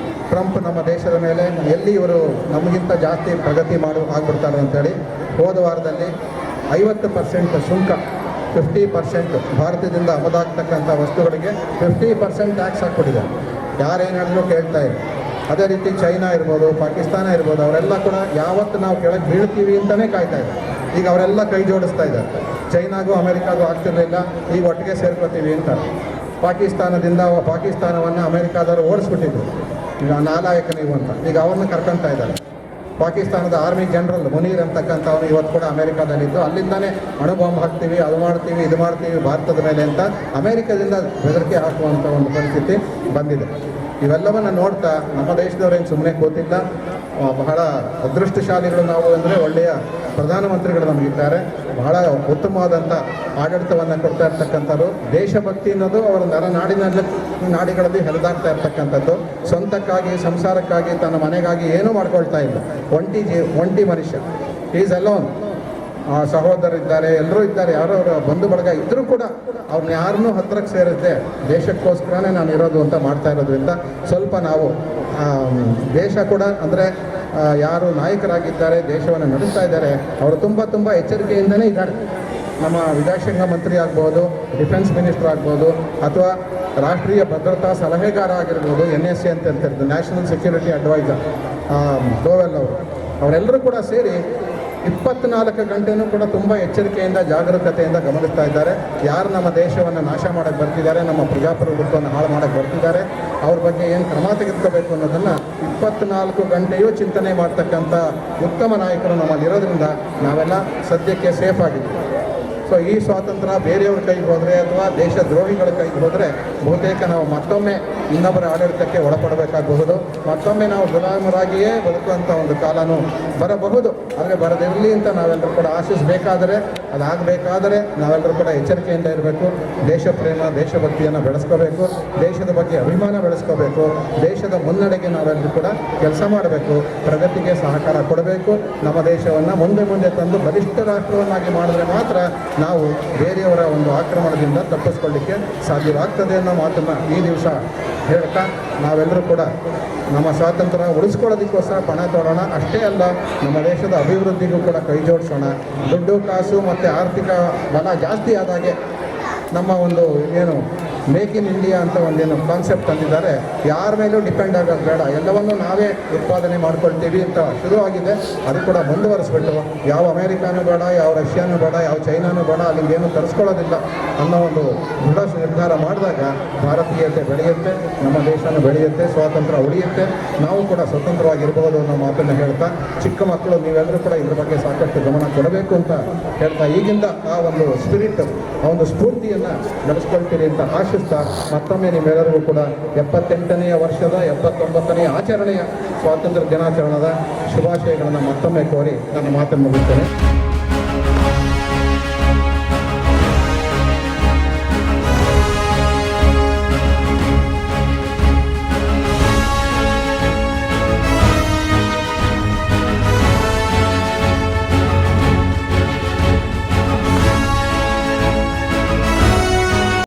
ಟ್ರಂಪ್ ನಮ್ಮ ದೇಶದ ಮೇಲೆ ಎಲ್ಲಿ ಇವರು ನಮಗಿಂತ ಜಾಸ್ತಿ ಪ್ರಗತಿ ಆಗ್ಬಿಡ್ತಾರೆ ಅಂತೇಳಿ ಹೋದ ವಾರದಲ್ಲಿ 50% ಸುಂಕ, 50% ಭಾರತದಿಂದ ಆಮದಾಗ್ತಕ್ಕಂಥ ವಸ್ತುಗಳಿಗೆ 50% ಟ್ಯಾಕ್ಸ್ ಹಾಕ್ಬಿಟ್ಟಿದ್ದಾರೆ. ಯಾರೇನು ಹೇಳಿದ್ರು ಕೇಳ್ತಾ ಇದೆ. ಅದೇ ರೀತಿ ಚೈನಾ ಇರ್ಬೋದು, ಪಾಕಿಸ್ತಾನ ಇರ್ಬೋದು, ಅವರೆಲ್ಲ ಕೂಡ ಯಾವತ್ತು ನಾವು ಕೆಳಗೆ ಬೀಳ್ತೀವಿ ಅಂತಲೇ ಕಾಯ್ತಾ ಇದ್ದಾರೆ. ಈಗ ಅವರೆಲ್ಲ ಕೈ ಜೋಡಿಸ್ತಾ ಇದ್ದಾರೆ. ಚೈನಾಗೂ ಅಮೆರಿಕಾಗೂ ಆಗ್ತಿರ್ಲಿಲ್ಲ, ಈಗ ಒಟ್ಟಿಗೆ ಸೇರ್ಕೋತೀವಿ ಅಂತ. ಪಾಕಿಸ್ತಾನವನ್ನು ಅಮೆರಿಕಾದವರು ಓಡಿಸ್ಬಿಟ್ಟಿದ್ರು, ಈಗ ನಾಲಾಯಕ ನೀವು ಅಂತ. ಈಗ ಅವ್ರನ್ನ ಕರ್ಕೊಳ್ತಾ ಇದ್ದಾರೆ. ಪಾಕಿಸ್ತಾನದ ಆರ್ಮಿ ಜನರಲ್ ಮುನೀರ್ ಅಂತಕ್ಕಂಥವನು ಇವತ್ತು ಕೂಡ ಅಮೆರಿಕಾದಲ್ಲಿದ್ದು, ಅಲ್ಲಿಂದಾನೇ ಅಣುಬಾಂಬ್ ಹಾಕ್ತೀವಿ, ಅದು ಮಾಡ್ತೀವಿ, ಇದು ಮಾಡ್ತೀವಿ ಭಾರತದ ಮೇಲೆ ಅಂತ ಅಮೆರಿಕದಿಂದ ಬೆದರಿಕೆ ಹಾಕುವಂಥ ಒಂದು ಪರಿಸ್ಥಿತಿ ಬಂದಿದೆ. ಇವೆಲ್ಲವನ್ನು ನೋಡ್ತಾ ನಮ್ಮ ದೇಶದವರೇನು ಸುಮ್ಮನೆ ಕೂತಿಲ್ಲ. ಬಹಳ ಅದೃಷ್ಟಶಾಲಿಗಳು ನಾವು ಅಂದರೆ ಒಳ್ಳೆಯ ಪ್ರಧಾನಮಂತ್ರಿಗಳು ನಮಗಿದ್ದಾರೆ. ಬಹಳ ಉತ್ತಮವಾದಂಥ ಆಡಳಿತವನ್ನು ಕೊಡ್ತಾ ಇರ್ತಕ್ಕಂಥದ್ದು. ದೇಶಭಕ್ತಿ ಅನ್ನೋದು ಅವರ ನಾಡಿಗಳಲ್ಲಿ ಹರಿದಾಡ್ತಾ ಇರ್ತಕ್ಕಂಥದ್ದು. ಸ್ವಂತಕ್ಕಾಗಿ, ಸಂಸಾರಕ್ಕಾಗಿ, ತನ್ನ ಮನೆಗಾಗಿ ಏನೂ ಮಾಡ್ಕೊಳ್ತಾ ಇಲ್ಲ. ಒಂಟಿ ಮನುಷ್ಯ, ಈಸ್ ಅಲೋನ್. ಸಹೋದರರಿದ್ದಾರೆ, ಎಲ್ಲರೂ ಇದ್ದಾರೆ, ಯಾರೋ ಬಂಧು ಬಳಗ ಇದ್ದರೂ ಕೂಡ ಅವ್ರನ್ನ ಯಾರನ್ನೂ ಹತ್ತಿರಕ್ಕೆ ಸೇರುತ್ತೆ, ದೇಶಕ್ಕೋಸ್ಕರನೇ ನಾನು ಇರೋದು ಅಂತ ಮಾಡ್ತಾ ಇರೋದ್ರಿಂದ ಸ್ವಲ್ಪ ನಾವು ದೇಶ ಕೂಡ ಅಂದರೆ ಯಾರು ನಾಯಕರಾಗಿದ್ದಾರೆ, ದೇಶವನ್ನು ನಡೆಸ್ತಾ ಇದ್ದಾರೆ, ಅವರು ತುಂಬ ಎಚ್ಚರಿಕೆಯಿಂದನೇ ಇದ್ದಾರೆ. ನಮ್ಮ ವಿದೇಶಾಂಗ ಮಂತ್ರಿ ಆಗ್ಬೋದು, ಡಿಫೆನ್ಸ್ ಮಿನಿಸ್ಟರ್ ಆಗ್ಬೋದು, ಅಥವಾ ರಾಷ್ಟ್ರೀಯ ಭದ್ರತಾ ಸಲಹೆಗಾರ ಆಗಿರ್ಬೋದು, NSA ಅಂತ ಹೇಳ್ತಿರೋದು, ನ್ಯಾಷನಲ್ ಸೆಕ್ಯೂರಿಟಿ ಅಡ್ವೈಸರ್ ಡೋವೆಲ್ ಅವರೆಲ್ಲರೂ ಕೂಡ ಸೇರಿ 24 ಗಂಟೆನೂ ಕೂಡ ತುಂಬ ಎಚ್ಚರಿಕೆಯಿಂದ, ಜಾಗರೂಕತೆಯಿಂದ ಗಮನಿಸ್ತಾ ಇದ್ದಾರೆ. ಯಾರು ನಮ್ಮ ದೇಶವನ್ನು ನಾಶ ಮಾಡೋಕ್ಕೆ ಬರ್ತಿದ್ದಾರೆ, ನಮ್ಮ ಪ್ರಜಾಪ್ರಭುತ್ವವನ್ನು ಹಾಳು ಮಾಡೋಕ್ಕೆ ಬರ್ತಿದ್ದಾರೆ, ಅವ್ರ ಬಗ್ಗೆ ಏನು ಕ್ರಮ ತೆಗೆದುಕೋಬೇಕು ಅನ್ನೋದನ್ನು 24 ಗಂಟೆಯೂ ಚಿಂತನೆ ಮಾಡ್ತಕ್ಕಂಥ ಉತ್ತಮ ನಾಯಕರು ನಮ್ಮಲ್ಲಿರೋದ್ರಿಂದ ನಾವೆಲ್ಲ ಸದ್ಯಕ್ಕೆ ಸೇಫ್ ಆಗಿದ್ದೀವಿ. ಸೊ ಈ ಸ್ವಾತಂತ್ರ್ಯ ಬೇರೆಯವ್ರ ಕೈಗೆ ಹೋದರೆ ಅಥವಾ ದೇಶದ್ರೋಹಿಗಳ ಕೈಗೆ ಹೋದರೆ ಬಹುತೇಕ ನಾವು ಮತ್ತೊಮ್ಮೆ ಇನ್ನೊಬ್ಬರ ಆಡಳಿತಕ್ಕೆ ಒಳಪಡಬೇಕಾಗಬಹುದು. ಮತ್ತೊಮ್ಮೆ ನಾವು ಗುಲಾಮರಾಗಿಯೇ ಬದುಕುವಂಥ ಒಂದು ಕಾಲನೂ ಬರಬಹುದು. ಆದರೆ ಬರದಿರಲಿ ಅಂತ ನಾವೆಲ್ಲರೂ ಕೂಡ ಆಶಿಸಬೇಕಾದರೆ, ಅದಾಗಬೇಕಾದರೆ ನಾವೆಲ್ಲರೂ ಕೂಡ ಎಚ್ಚರಿಕೆಯಿಂದ ಇರಬೇಕು. ದೇಶ ಪ್ರೇಮ, ದೇಶಭಕ್ತಿಯನ್ನು ಬೆಳೆಸ್ಕೋಬೇಕು, ದೇಶದ ಬಗ್ಗೆ ಅಭಿಮಾನ ಬೆಳೆಸ್ಕೋಬೇಕು, ದೇಶದ ಮುನ್ನಡೆಗೆ ನಾವೆಲ್ಲರೂ ಕೂಡ ಕೆಲಸ ಮಾಡಬೇಕು, ಪ್ರಗತಿಗೆ ಸಹಕಾರ ಕೊಡಬೇಕು. ನಮ್ಮ ದೇಶವನ್ನು ಮುಂದೆ ತಂದು ಬಲಿಷ್ಠ ರಾಷ್ಟ್ರವನ್ನಾಗಿ ಮಾಡಿದ್ರೆ ಮಾತ್ರ ನಾವು ಬೇರೆಯವರ ಒಂದು ಆಕ್ರಮಣದಿಂದ ತಪ್ಪಿಸ್ಕೊಳ್ಳಿಕ್ಕೆ ಸಾಧ್ಯವಾಗ್ತದೆ ಅನ್ನೋ ಮಾತನ್ನು ಈ ದಿವಸ ಹೇಳ್ತಾ, ನಾವೆಲ್ಲರೂ ಕೂಡ ನಮ್ಮ ಸ್ವಾತಂತ್ರ್ಯ ಉಳಿಸ್ಕೊಳ್ಳೋದಕ್ಕೋಸ್ಕರ ಪಣ ತೊಡೋಣ. ಅಷ್ಟೇ ಅಲ್ಲ, ನಮ್ಮ ದೇಶದ ಅಭಿವೃದ್ಧಿಗೂ ಕೂಡ ಕೈ ಜೋಡಿಸೋಣ. ದುಡ್ಡು ಕಾಸು ಮತ್ತು ಆರ್ಥಿಕ ಬಲ ಜಾಸ್ತಿ ಆದಾಗೆ ನಮ್ಮ ಒಂದು ಏನು ಮೇಕ್ ಇನ್ ಇಂಡಿಯಾ ಅಂತ ಒಂದೇನು ಕಾನ್ಸೆಪ್ಟ್ ತಂದಿದ್ದಾರೆ, ಯಾರ ಮೇಲೂ ಡಿಪೆಂಡ್ ಆಗೋದು ಬೇಡ, ಎಲ್ಲವನ್ನೂ ನಾವೇ ಉತ್ಪಾದನೆ ಮಾಡ್ಕೊಳ್ತೀವಿ ಅಂತ ಶುರುವಾಗಿದೆ. ಅದು ಕೂಡ ಮುಂದುವರಿಸ್ಬಿಟ್ಟು ಯಾವ ಅಮೇರಿಕಾನೂ ಬೇಡ, ಯಾವ ರಷ್ಯಾನೂ ಬೇಡ, ಯಾವ ಚೈನಾನೂ ಬೇಡ, ಅಲ್ಲಿಗೆ ಏನು ತರಿಸ್ಕೊಳ್ಳೋದಿಲ್ಲ ಅನ್ನೋ ಒಂದು ದೃಢ ನಿರ್ಧಾರ ಮಾಡಿದಾಗ ಭಾರತೀಯತೆ ಬೆಳೆಯುತ್ತೆ, ನಮ್ಮ ದೇಶನೂ ಬೆಳೆಯುತ್ತೆ, ಸ್ವಾತಂತ್ರ್ಯ ಉಳಿಯುತ್ತೆ, ನಾವು ಕೂಡ ಸ್ವತಂತ್ರವಾಗಿರ್ಬೋದು ಅನ್ನೋ ಮಾತನ್ನು ಹೇಳ್ತಾ, ಚಿಕ್ಕ ಮಕ್ಕಳು ನೀವೆಲ್ಲರೂ ಕೂಡ ಇದ್ರ ಬಗ್ಗೆ ಸಾಕಷ್ಟು ಗಮನ ಕೊಡಬೇಕು ಅಂತ ಹೇಳ್ತಾ, ಈಗಿಂದ ಆ ಒಂದು ಸ್ಪಿರಿಟ್, ಆ ಒಂದು ಸ್ಫೂರ್ತಿಯನ್ನು ಬೆಳೆಸ್ಕೊಳ್ತೀರಿ ಅಂತ ಆಶಿಸ್ತಾ, ಮತ್ತೊಮ್ಮೆ ನಿಮ್ಮೆಲ್ಲರಿಗೂ ಕೂಡ 78ನೇ ವರ್ಷದ 79ನೇ ಆಚರಣೆಯ ಸ್ವಾತಂತ್ರ್ಯ ದಿನಾಚರಣೆದ ಶುಭಾಶಯಗಳನ್ನು ಮತ್ತೊಮ್ಮೆ ಕೋರಿ ನನ್ನ ಮಾತನ್ನು ಮುಗಿಸ್ತೇನೆ.